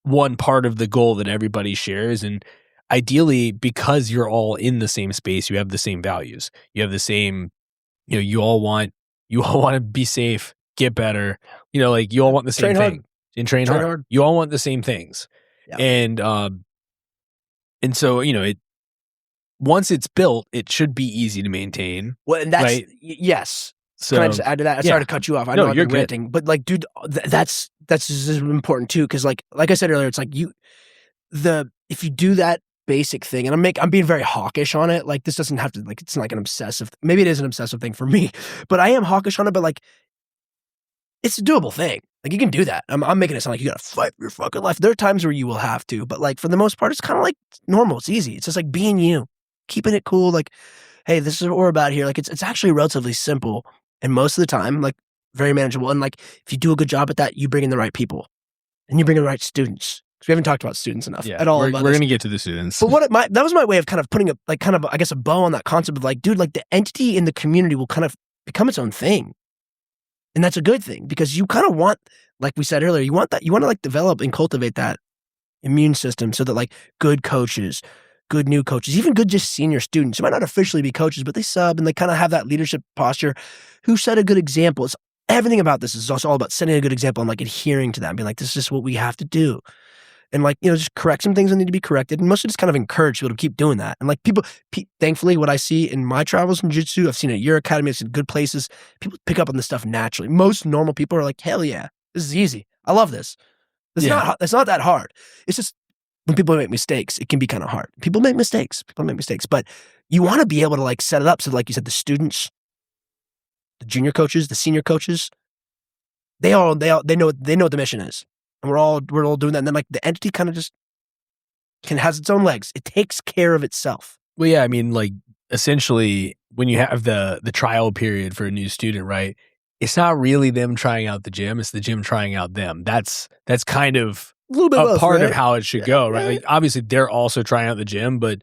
one part of the goal that everybody shares. And ideally, because you're all in the same space, you have the same values. You have the same, you all want to be safe, get better. Like you all want the same thing. And train hard. You all want the same things. Yep. And so, once it's built, it should be easy to maintain. Well, and that's, right? yes. So, can I just add to that? Sorry to cut you off. I know you're ranting, but like, dude, that's just important too. Cause like I said earlier, it's like if you do that basic thing, and I'm being very hawkish on it. Like this doesn't have to, like, it's not like an obsessive, maybe it is an obsessive thing for me, but I am hawkish on it, but like, it's a doable thing. Like you can do that. I'm making it sound like you gotta fight for your fucking life. There are times where you will have to, but like for the most part, it's kind of like normal. It's easy. It's just like being you, keeping it cool. Like, hey, this is what we're about here. Like it's actually relatively simple, and most of the time, like very manageable. And like if you do a good job at that, you bring in the right people, and you bring in the right students. Because we haven't talked about students enough at all. We're going to get to the students. But that was my way of kind of putting I guess a bow on that concept of like, dude, like the entity in the community will kind of become its own thing. And that's a good thing because you kind of want, like we said earlier, you want to like develop and cultivate that immune system so that like good coaches, good new coaches, even good just senior students who might not officially be coaches, but they sub and they kind of have that leadership posture who set a good example. It's everything about this is also all about setting a good example and like adhering to that and being like, this is just what we have to do. And like, just correct some things that need to be corrected. And mostly just kind of encourage people to keep doing that. And like people, thankfully, what I see in my travels in jiu-jitsu, I've seen it at your academy, I've seen good places. People pick up on this stuff naturally. Most normal people are like, hell yeah, this is easy. I love this. It's not that hard. It's just when people make mistakes, it can be kind of hard. People make mistakes, but you want to be able to like set it up. So like you said, the students, the junior coaches, the senior coaches, they know what the mission is. And we're all doing that. And then like the entity kind of just has its own legs. It takes care of itself. Well, yeah, I mean, like essentially when you have the trial period for a new student, right? It's not really them trying out the gym. It's the gym trying out them. That's kind of a little bit a part of how it should go, right? Like obviously they're also trying out the gym, but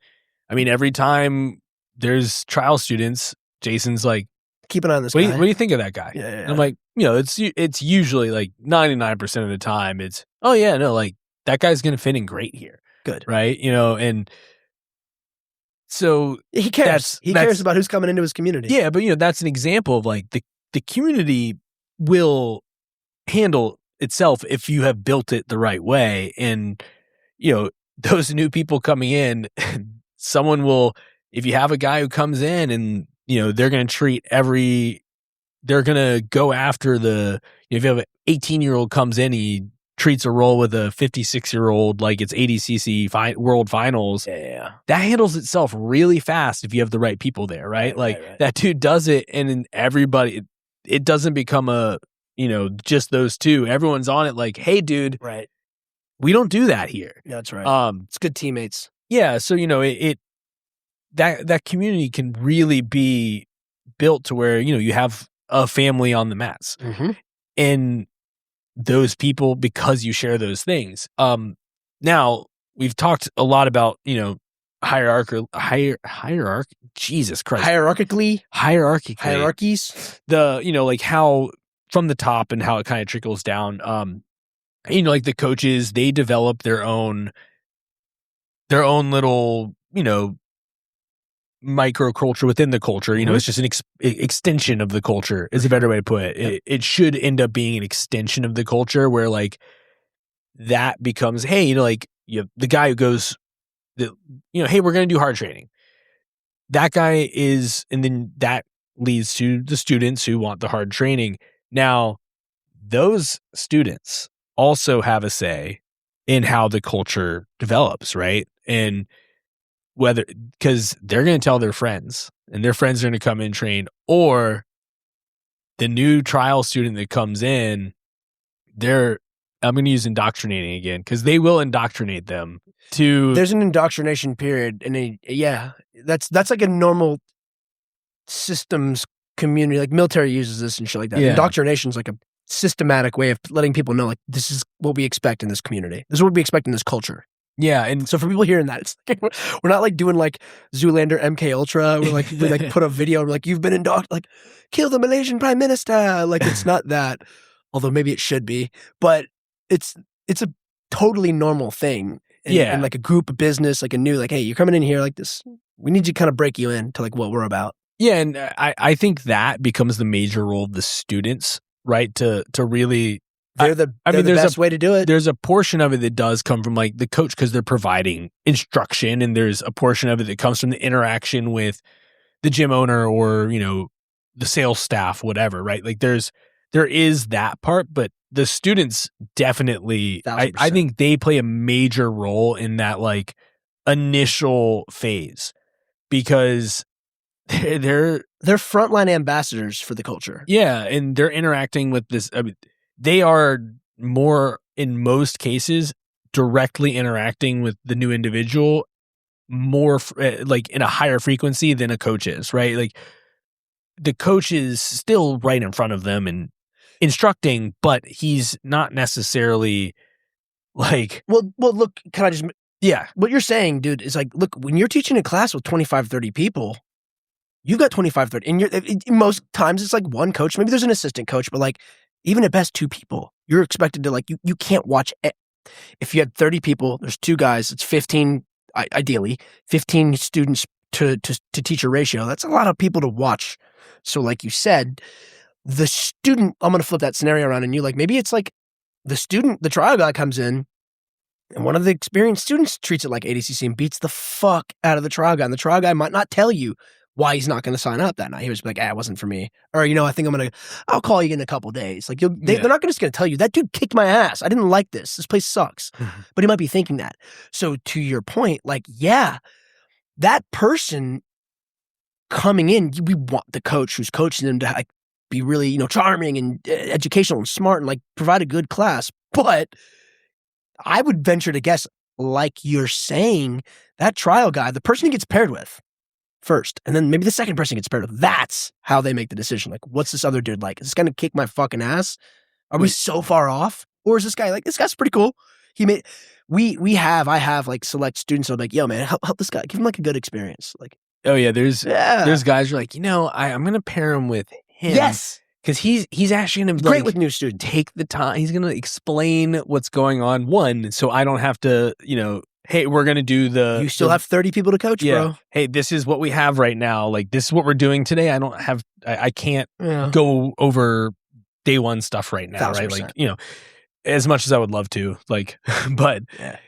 I mean, every time there's trial students, Jason's like, keep an eye on this guy. What do you think of that guy? Yeah. And I'm like, it's usually like 99% of the time it's, oh yeah, no, like that guy's going to fit in great here. Good. Right. And so he cares. He cares about who's coming into his community. Yeah. But that's an example of like the community will handle itself if you have built it the right way. And, those new people coming in, someone will, if you have a guy who comes in and, they're going to they're going to go after if you have an 18-year-old comes in, he treats a roll with a 56-year-old like it's ADCC World Finals. Yeah. That handles itself really fast if you have the right people there, right? Right. That dude does it and then everybody, it doesn't become just those two. Everyone's on it like, hey, dude. Right. We don't do that here. Yeah, that's right. It's good teammates. Yeah. So, that community can really be built to where, you have a family on the mats. Mm-hmm. And those people, because you share those things. Now we've talked a lot about, Jesus Christ. Hierarchies. Like how from the top and how it kind of trickles down. Like the coaches, they develop their own little, microculture within the culture. You know, it's just an extension of the culture is a better way to put it. Yep. It should end up being an extension of the culture where like that becomes, hey, you know, like you have the guy who goes, you know, hey, we're going to do hard training. That guy is, and then that leads to the students who want the hard training. Now, those students also have a say in how the culture develops, right? And whether, because they're going to tell their friends and their friends are going to come in trained, or the new trial student that comes in, I'm going to use indoctrinating again, because they will indoctrinate them to. There's an indoctrination period, and that's like a normal systems community, like military uses this and shit like that. Yeah. Indoctrination is like a systematic way of letting people know, like, this is what we expect in this community. This is what we expect in this culture. Yeah, and so for people hearing that, it's like, we're not like doing like Zoolander MK Ultra. We're like we like put a video and we're like, you've been indoctrinated, like kill the Malaysian Prime Minister. Like it's not that, although maybe it should be, but it's a totally normal thing. And like a group of business, like a new, like, hey, you're coming in here like this. We need to kind of break you in to like what we're about. Yeah, and I think that becomes the major role of the students, right? To really. They're the best way to do it. There's a portion of it that does come from like the coach because they're providing instruction, and there's a portion of it that comes from the interaction with the gym owner or, you know, the sales staff, whatever, right? Like there is that part, but the students definitely, I think they play a major role in that like initial phase because they're frontline ambassadors for the culture. Yeah, and they're interacting with this. I mean, they are more, in most cases, directly interacting with the new individual more like in a higher frequency than a coach is, right? Like the coach is still right in front of them and instructing, but he's not necessarily like. Well, look, can I just. Yeah. What you're saying, dude, is like, look, when you're teaching a class with 25, 30 people, you've got 25, 30. And most times it's like one coach. Maybe there's an assistant coach, but like even at best 2 people. You're expected to like, you can't watch. If you had 30 people, there's 2 guys, it's 15, ideally, 15 students to teacher ratio. That's a lot of people to watch. So like you said, the student, I'm going to flip that scenario around and you like, maybe it's like the student, the trial guy comes in and one of the experienced students treats it like ADCC and beats the fuck out of the trial guy. And the trial guy might not tell you why he's not going to sign up that night. He was like, it wasn't for me. Or, you know, I think I'll call you in a couple days. Like they're not just going to tell you that dude kicked my ass. I didn't like this. This place sucks. But he might be thinking that. So to your point, like, yeah, that person coming in, we want the coach who's coaching them to like be really, you know, charming and educational and smart and like provide a good class. But I would venture to guess, like you're saying, that trial guy, the person he gets paired with first, and then maybe the second person gets paired with, that's how they make the decision. Like, what's this other dude like? Is this going to kick my fucking ass? Are we so far off? Or is this guy like, this guy's pretty cool? I have like select students who are like, yo man, help this guy. Give him like a good experience. Like, oh yeah, there's guys who are like, you know, I'm going to pair him with him. Yes. Because he's actually going to great with new students. Take the time. He's going to explain what's going on. One, so I don't have to, you know, hey, we're going to do you still have 30 people to coach, bro. Hey, this is what we have right now. Like, this is what we're doing today. I can't go over day one stuff right now, 1,000%. right? Like, you know, as much as I would love to, like, but,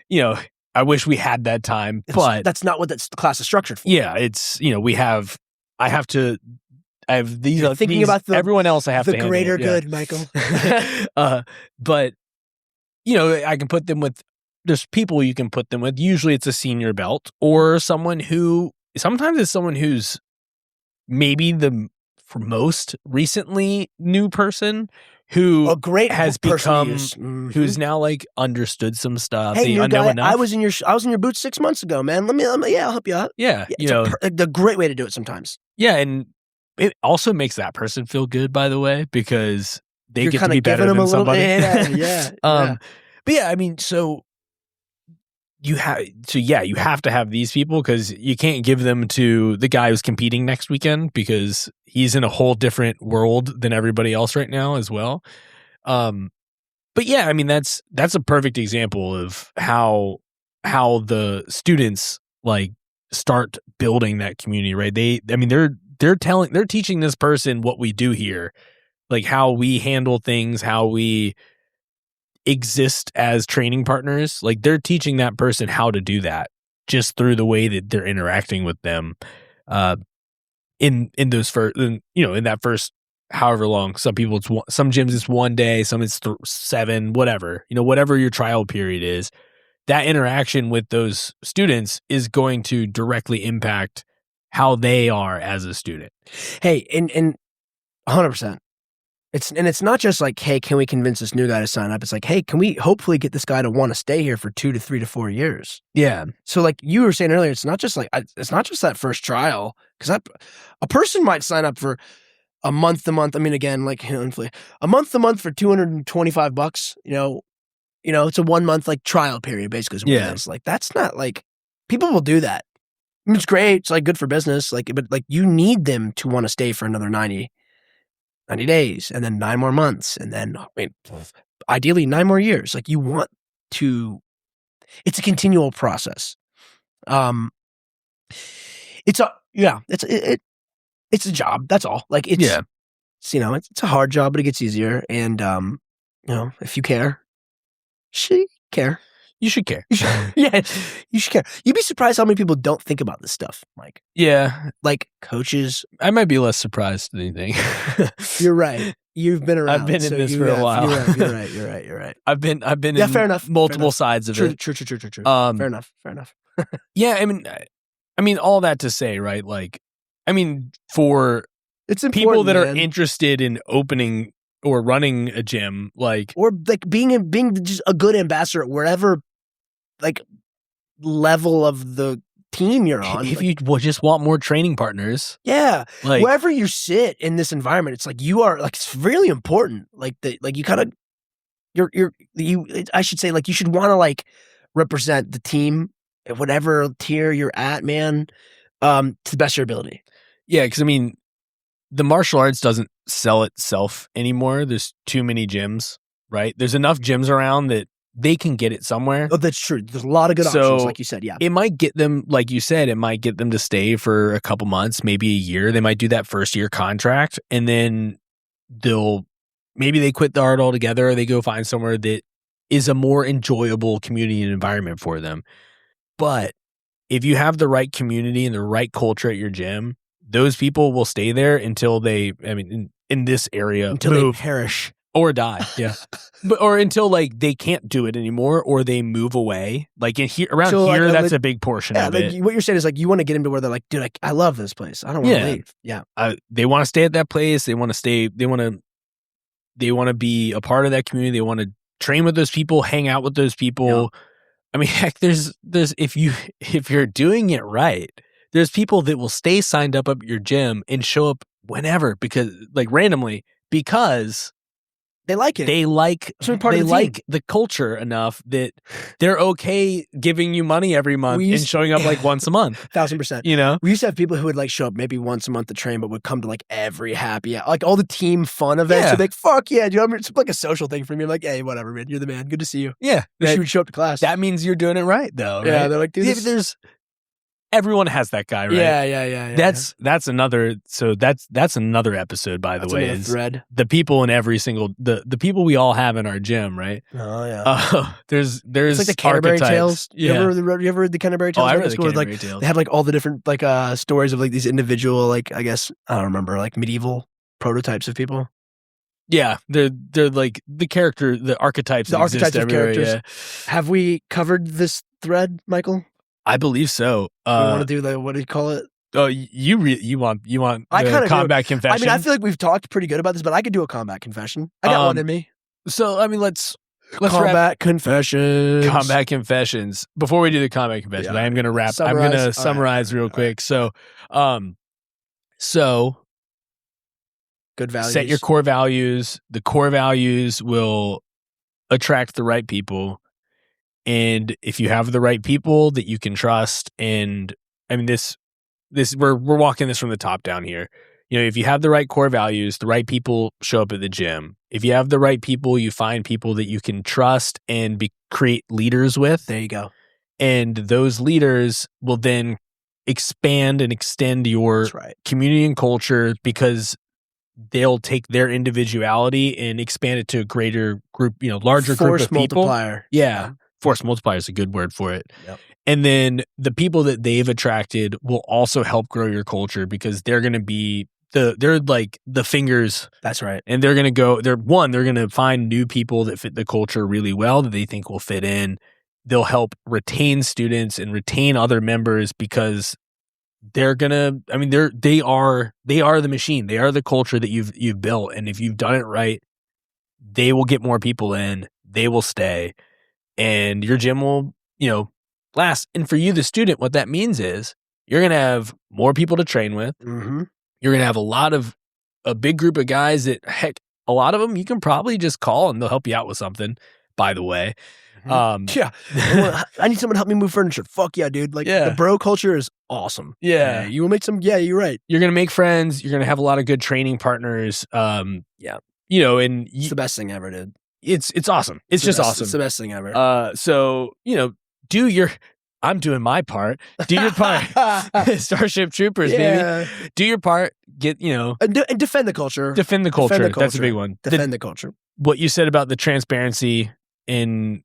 you know, I wish we had that time, but that's not what that class is structured for. Yeah, it's, you know, I have these. You're thinking about everyone else. I have the to greater handle. good, Michael. But you know, I can put them with. There's people you can put them with. Usually, it's a senior belt or someone who. Sometimes it's someone who's maybe for most recently new person who has become who's now like understood some stuff. Hey, new guy, I was in your boots 6 months ago, man. Let me I'll help you out. Yeah, you know, the great way to do it sometimes. Yeah, and it also makes that person feel good, by the way, because they get to be better than somebody. Yeah. But yeah, I mean, so you have to have these people because you can't give them to the guy who's competing next weekend because he's in a whole different world than everybody else right now as well. But yeah, I mean, that's a perfect example of how the students like start building that community, right? They're teaching this person what we do here, like how we handle things, how we exist as training partners. Like they're teaching that person how to do that just through the way that they're interacting with them in those first, in that first however long. Some people some gyms it's 1 day, some it's 7, whatever, whatever your trial period is. That interaction with those students is going to directly impact how they are as a student. Hey, and 100%. It's not just like, hey, can we convince this new guy to sign up? It's like, hey, can we hopefully get this guy to want to stay here for 2 to 3 to 4 years? Yeah. So like you were saying earlier, it's not just that first trial, because a person might sign up for a month to month. I mean, again, like a month to month for $225. It's a 1 month like trial period, basically. Is what it is. Like that's not like people will do that. I mean, it's great. It's like good for business. Like, but like you need them to want to stay for another 90 days, and then 9 more months, and then ideally 9 more years. Like you want to, it's a continual process. It's a job. That's all. Like it's a hard job, but it gets easier. And if you care, You should care. Yeah, you should care. You'd be surprised how many people don't think about this stuff, Mike. Yeah. Like coaches. I might be less surprised than anything. You're right. You've been around. I've been in this for a while. You're right. I've been in fair enough. multiple sides of it. True. Fair enough. Yeah, I mean, all that to say, right? Like, I mean, for it's people that are interested in opening or running a gym, like, or like being just a good ambassador at wherever, like, level of the team you're on. If you just want more training partners, like wherever you sit in this environment, it's like you are like it's really important. Like you kind of I should say, like, you should want to like represent the team at whatever tier you're at, man, to the best of your ability. Yeah, because I mean, the martial arts doesn't sell itself anymore. There's too many gyms, right? There's enough gyms around that they can get it somewhere. Oh, that's true. There's a lot of good options, like you said. Yeah, it might get them, like you said, it might get them to stay for a couple months, maybe a year. They might do that first year contract, and then maybe they quit the art altogether, or they go find somewhere that is a more enjoyable community and environment for them. But if you have the right community and the right culture at your gym, those people will stay there until they, in this area, until they perish or die. Yeah. or until like they can't do it anymore, or they move away. Like around here, that's a big portion of it. What you're saying is like you want to get them to where they're like, dude, I love this place. I don't want to leave. Yeah. They want to stay at that place. They want to stay. They want to be a part of that community. They want to train with those people, hang out with those people. Yeah. I mean, heck, there's if you're doing it right, there's people that will stay signed up at your gym and show up whenever, because like randomly, because they like it. They like the culture enough that they're okay giving you money every month and showing up like once a month. 1,000%. You know, we used to have people who would like show up maybe once a month to train, but would come to like every happy, like all the team fun events. Yeah. Like, fuck yeah, dude. It's like a social thing for me. I'm like, hey, whatever, man. You're the man. Good to see you. Yeah. You would show up to class. That means you're doing it right, though. Right? Yeah. They're like, dude, everyone has that guy, right? Yeah. That's another. So that's another episode, by the way. Is thread. The people in every single the people we all have in our gym, right? Oh yeah. There's it's like the Canterbury Tales. Yeah. You ever read the Canterbury Tales? Oh, I read the Canterbury Tales. They had like all the different like stories of like these individual, like, I guess, I don't remember, like medieval prototypes of people. Yeah, they're like the archetypes. The archetypes of everywhere, characters. Yeah. Have we covered this thread, Michael? I believe so. We want to do the, what do you call it? Oh, you want I kind of combat confession? I mean, I feel like we've talked pretty good about this, but I could do a combat confession. I got one in me. So, I mean, let's combat confessions. Combat confessions. Before we do the combat confessions, I am going to wrap. I'm going to summarize real quick. So, good values. Set your core values. The core values will attract the right people. And if you have the right people that you can trust, and I mean, this we're walking this from the top down here. You know, if you have the right core values, the right people show up at the gym. If you have the right people, you find people that you can trust and create leaders with. There you go. And those leaders will then expand and extend your That's right. community and culture because they'll take their individuality and expand it to a greater group, larger group of people. Multiplier. Yeah. Force multiplier is a good word for it. Yep. And then the people that they've attracted will also help grow your culture because they're going to be they're like the fingers. That's right. And they're going to they're going to find new people that fit the culture really well that they think will fit in. They'll help retain students and retain other members because they're going to, they are the machine. They are the culture that you've built. And if you've done it right, they will get more people in, they will stay, and your gym will, last. And for you, the student, what that means is you're going to have more people to train with. Mm-hmm. You're going to have a big group of guys that, heck, a lot of them you can probably just call and they'll help you out with something, by the way. Yeah. I need someone to help me move furniture. Fuck yeah, dude. Like, the bro culture is awesome. Yeah. You will make some, you're right. You're going to make friends. You're going to have a lot of good training partners. And it's the best thing ever, dude. It's awesome. It's just awesome. It's the best thing ever. So, I'm doing my part. Do your part. Starship Troopers, baby. Do your part. Get, and defend the culture. Defend the culture. That's a big one. Defend the culture. What you said about the transparency in...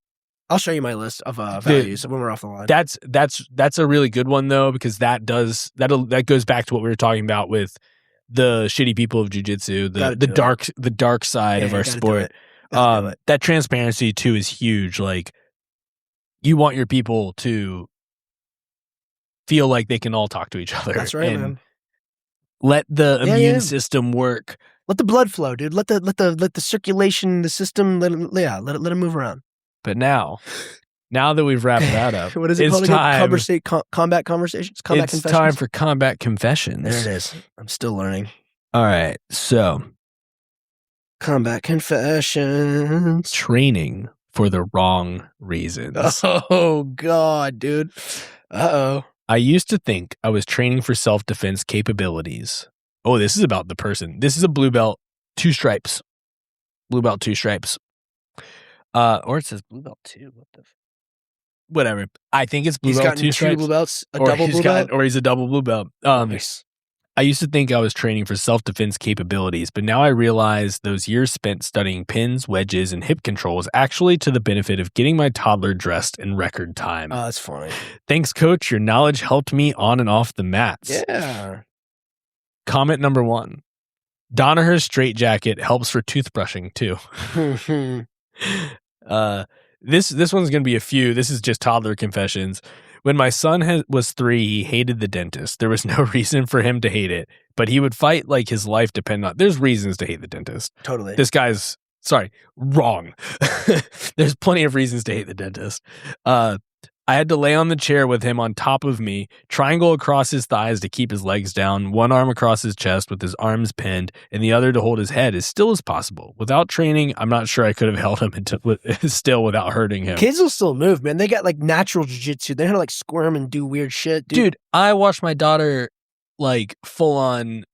I'll show you my list of values when we're off the line. That's a really good one, though, because that goes back to what we were talking about with the shitty people of jiu-jitsu, the dark side of our sport. That transparency, too, is huge. Like, you want your people to feel like they can all talk to each other. That's right, man. Let the immune system work. Let the blood flow, dude. Let the circulation, the system, let it move around. But now that we've wrapped that up, what is it called? Combat conversations. Combat confessions. It's time for combat confessions. There it is. I'm still learning. All right, so combat confessions. Training for the wrong reasons. Oh, God, dude. Uh-oh. I used to think I was training for self-defense capabilities. Oh, this is about the person. This is a blue belt, 2 stripes. Blue belt, 2 stripes. Or it says blue belt 2. What the whatever. I think it's blue belt 2 stripes. 2 blue belts, double blue belt? Or he's a double blue belt. Nice. I used to think I was training for self-defense capabilities, but now I realize those years spent studying pins, wedges, and hip control is actually to the benefit of getting my toddler dressed in record time. Oh, that's funny. Thanks, Coach. Your knowledge helped me on and off the mats. Yeah. Comment number 1. Donaher's straitjacket helps for toothbrushing, too. This one's going to be a few. This is just toddler confessions. When my son was 3, he hated the dentist. There was no reason for him to hate it, but he would fight like his life depended on. There's reasons to hate the dentist. Totally. This guy's wrong. There's plenty of reasons to hate the dentist. I had to lay on the chair with him on top of me, triangle across his thighs to keep his legs down, one arm across his chest with his arms pinned, and the other to hold his head as still as possible. Without training, I'm not sure I could have held him still without hurting him. Kids will still move, man. They got like natural jiu-jitsu. They know how to like squirm and do weird shit, dude. Dude, I watched my daughter like full on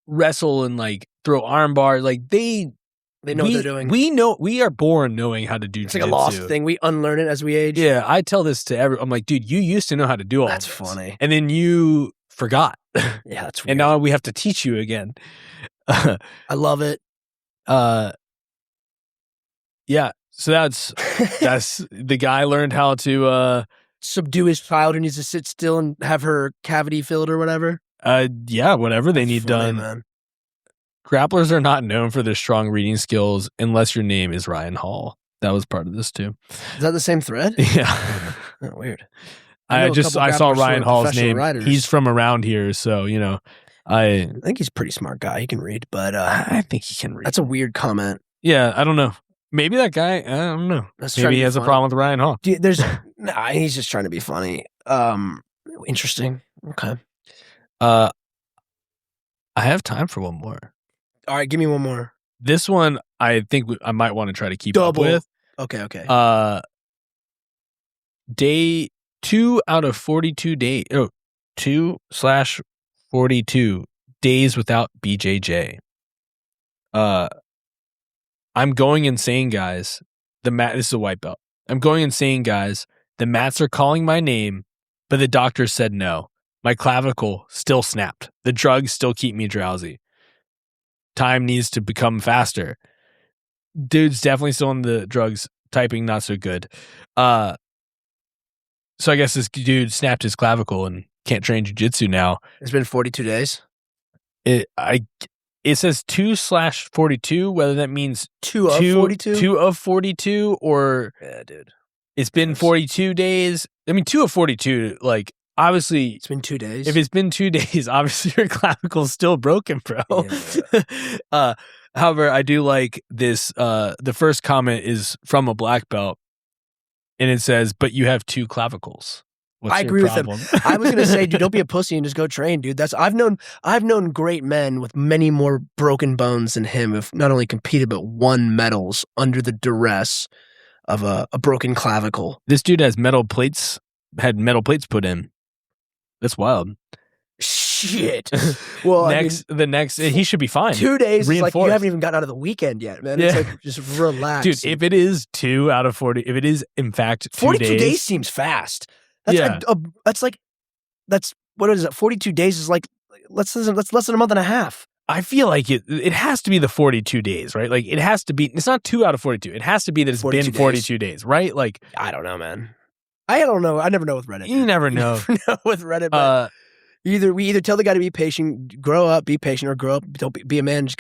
wrestle and like throw arm bars. Like they know what they're doing. We are born knowing how to do It's jiu-jitsu. like a lost thing. We unlearn it as we age. Yeah, I tell this to everyone. I'm like, dude, you used to know how to do all That's this. funny. And then you forgot. Yeah, that's weird. And now we have to teach you again. I love it. Yeah. So that's the guy learned how to subdue his child who needs to sit still and have her cavity filled or whatever. Yeah, whatever they need done. Man. Grapplers are not known for their strong reading skills unless your name is Ryan Hall. That was part of this too. Is that the same thread? Yeah. Oh, weird. I saw Ryan Hall's name. Riders. He's from around here, so I think he's a pretty smart guy. He can read, but I think he can read. That's a weird comment. Yeah, I don't know. Maybe that guy. I don't know. Maybe he has a problem with Ryan Hall. Dude, he's just trying to be funny. Interesting. Okay. I have time for one more. All right, give me one more. This one, I think I might want to try to keep up with. Okay. Day 2 out of 42 days. 2/42 days without BJJ. I'm going insane, guys. This is a white belt. I'm going insane, guys. The mats are calling my name, but the doctor said no. My clavicle still snapped. The drugs still keep me drowsy. Time needs to become faster. Dude's definitely still on the drugs. Typing not so good. So I guess this dude snapped his clavicle and can't train jiu-jitsu now. It's been 42 days. It says 2/42. Whether that means 2 of 42? 2 of 42 or Yeah, dude. It's been 42 days. I mean, 2 of 42. Like, obviously, it's been 2 days. If it's been 2 days, obviously your clavicle's still broken, bro. Yeah. However, I do like this. The first comment is from a black belt, and it says, "But you have 2 clavicles." What's I your agree problem? with him. I was gonna say, dude, don't be a pussy and just go train, dude. I've known great men with many more broken bones than him who've not only competed but won medals under the duress of a broken clavicle. This dude has metal plates. Had metal plates put in. That's wild. Shit. Well, he should be fine. 2 days is like you haven't even gotten out of the weekend yet, man. Yeah. It's like just relax. Dude, if it is 2 out of 40, if it is in fact 2 42 days seems fast. That's what is it? 42 days is like less than a month and a half. I feel like it has to be the 42 days, right? Like it has to be. It's not 2 out of 42. It has to be that it's been 42 days, right? Like I don't know, man. I don't know. I never know with Reddit. You never know. With Reddit. But we either tell the guy to be patient, grow up, be patient, or grow up, don't be a man. Just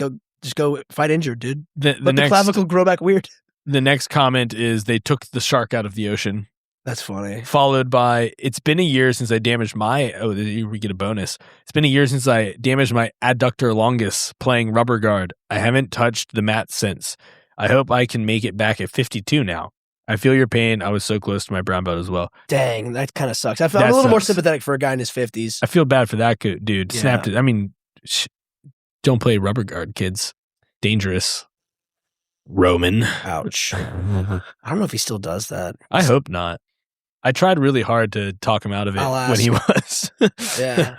go fight injured, dude. Let the clavicle grow back weird. The next comment is they took the shark out of the ocean. That's funny. Followed by, it's been a year since I damaged my, we get a bonus. It's been a year since I damaged my adductor longus playing rubber guard. I haven't touched the mat since. I hope I can make it back at 52 now. I feel your pain. I was so close to my brown belt as well. Dang, that kind of sucks. I'm a little more sympathetic for a guy in his 50s. I feel bad for that dude. Yeah. Snapped it. I mean, don't play rubber guard, kids. Dangerous. Roman. Ouch. I don't know if he still does that. I hope not. I tried really hard to talk him out of it when he was. Yeah.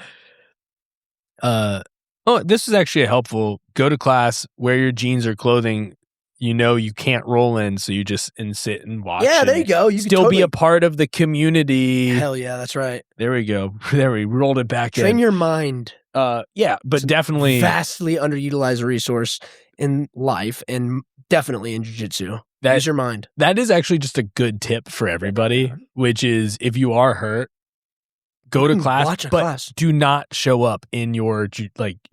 This is actually a helpful. Go to class, wear your jeans or clothing you can't roll in, so you just sit and watch. Yeah, there you go. You still be a part of the community. Hell yeah, that's right. There we go. There we rolled it back in. Train your mind. Yeah, but definitely vastly underutilized resource in life and definitely in jiu-jitsu. Use your mind. That is actually just a good tip for everybody, which is if you are hurt, go to class, but do not show up in your,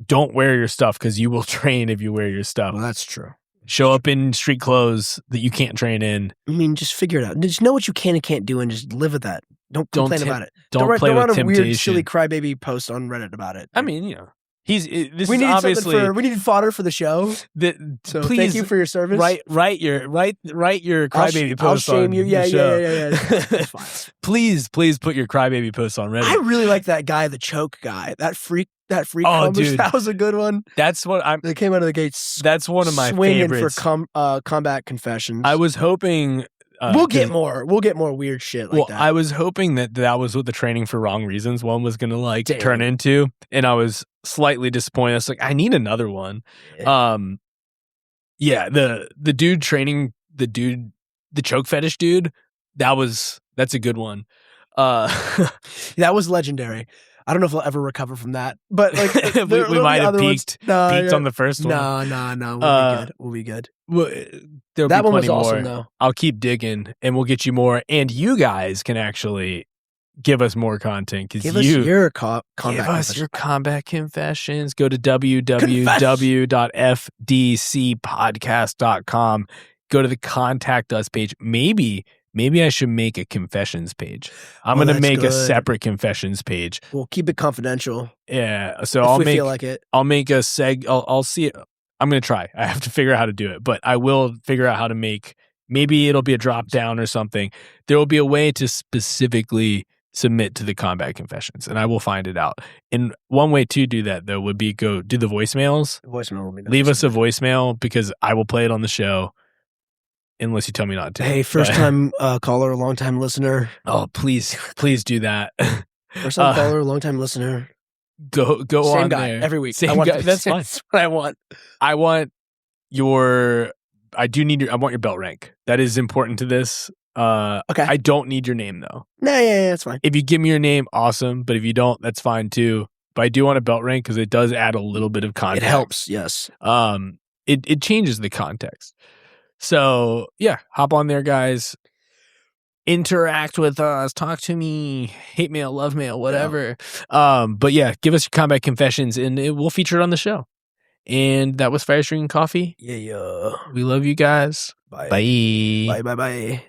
don't wear your stuff because you will train if you wear your stuff. Well, that's true. Show up in street clothes that you can't train in. I mean, just figure it out. Just know what you can and can't do and just live with that. Don't complain about it. Don't play with temptation. Don't write a weird, silly crybaby post on Reddit about it. I mean, we needed fodder for the show. So please, thank you for your service. Write your crybaby post. I'll shame you. Yeah. That's fine. Please put your crybaby post on Reddit. I really like that guy, the choke guy. That freak. Oh, dude, that was a good one. That's what They came out of the gates. That's one of my favorites for combat confessions. I was hoping. We'll get more weird shit like that. I was hoping that was what the training for wrong reasons one was going to turn into, and I was slightly disappointed. I was like, I need another one. Yeah. The dude training the choke fetish dude. That's a good one. That was legendary. I don't know if I'll ever recover from that, but we might have peaked on the first one. No. We'll be good. That one was awesome, though. I'll keep digging, and we'll get you more. And you guys can actually give us more content because give us your combat confessions. Go to www.fdcpodcast.com. Go to the contact us page. Maybe I should make a confessions page. I'm going to make a separate confessions page. We'll keep it confidential. Yeah. So feel like it. I'll make a I'll see it. I'm going to try. I have to figure out how to do it, but I will figure out how to maybe it'll be a drop down or something. There will be a way to specifically submit to the combat confessions, and I will find it out. And one way to do that, though, would be go do the voicemails. Voicemail will be nice. Leave us a voicemail because I will play it on the show. Unless you tell me not to. Hey, first-time caller, long-time listener. Oh, please do that. First-time caller, long-time listener. Go Same on guy, there every week. Same guy. That's fine. That's what I want. I want your belt rank. That is important to this. Okay. I don't need your name though. No, yeah, that's fine. If you give me your name, awesome. But if you don't, that's fine too. But I do want a belt rank because it does add a little bit of context. It helps, yes. It changes the context. So yeah, hop on there, guys. Interact with us, talk to me, hate mail, love mail, whatever. But yeah, give us your combat confessions and we'll feature it on the show. And that was Fire String Coffee. Yeah. We love you guys. Bye. Bye. Bye.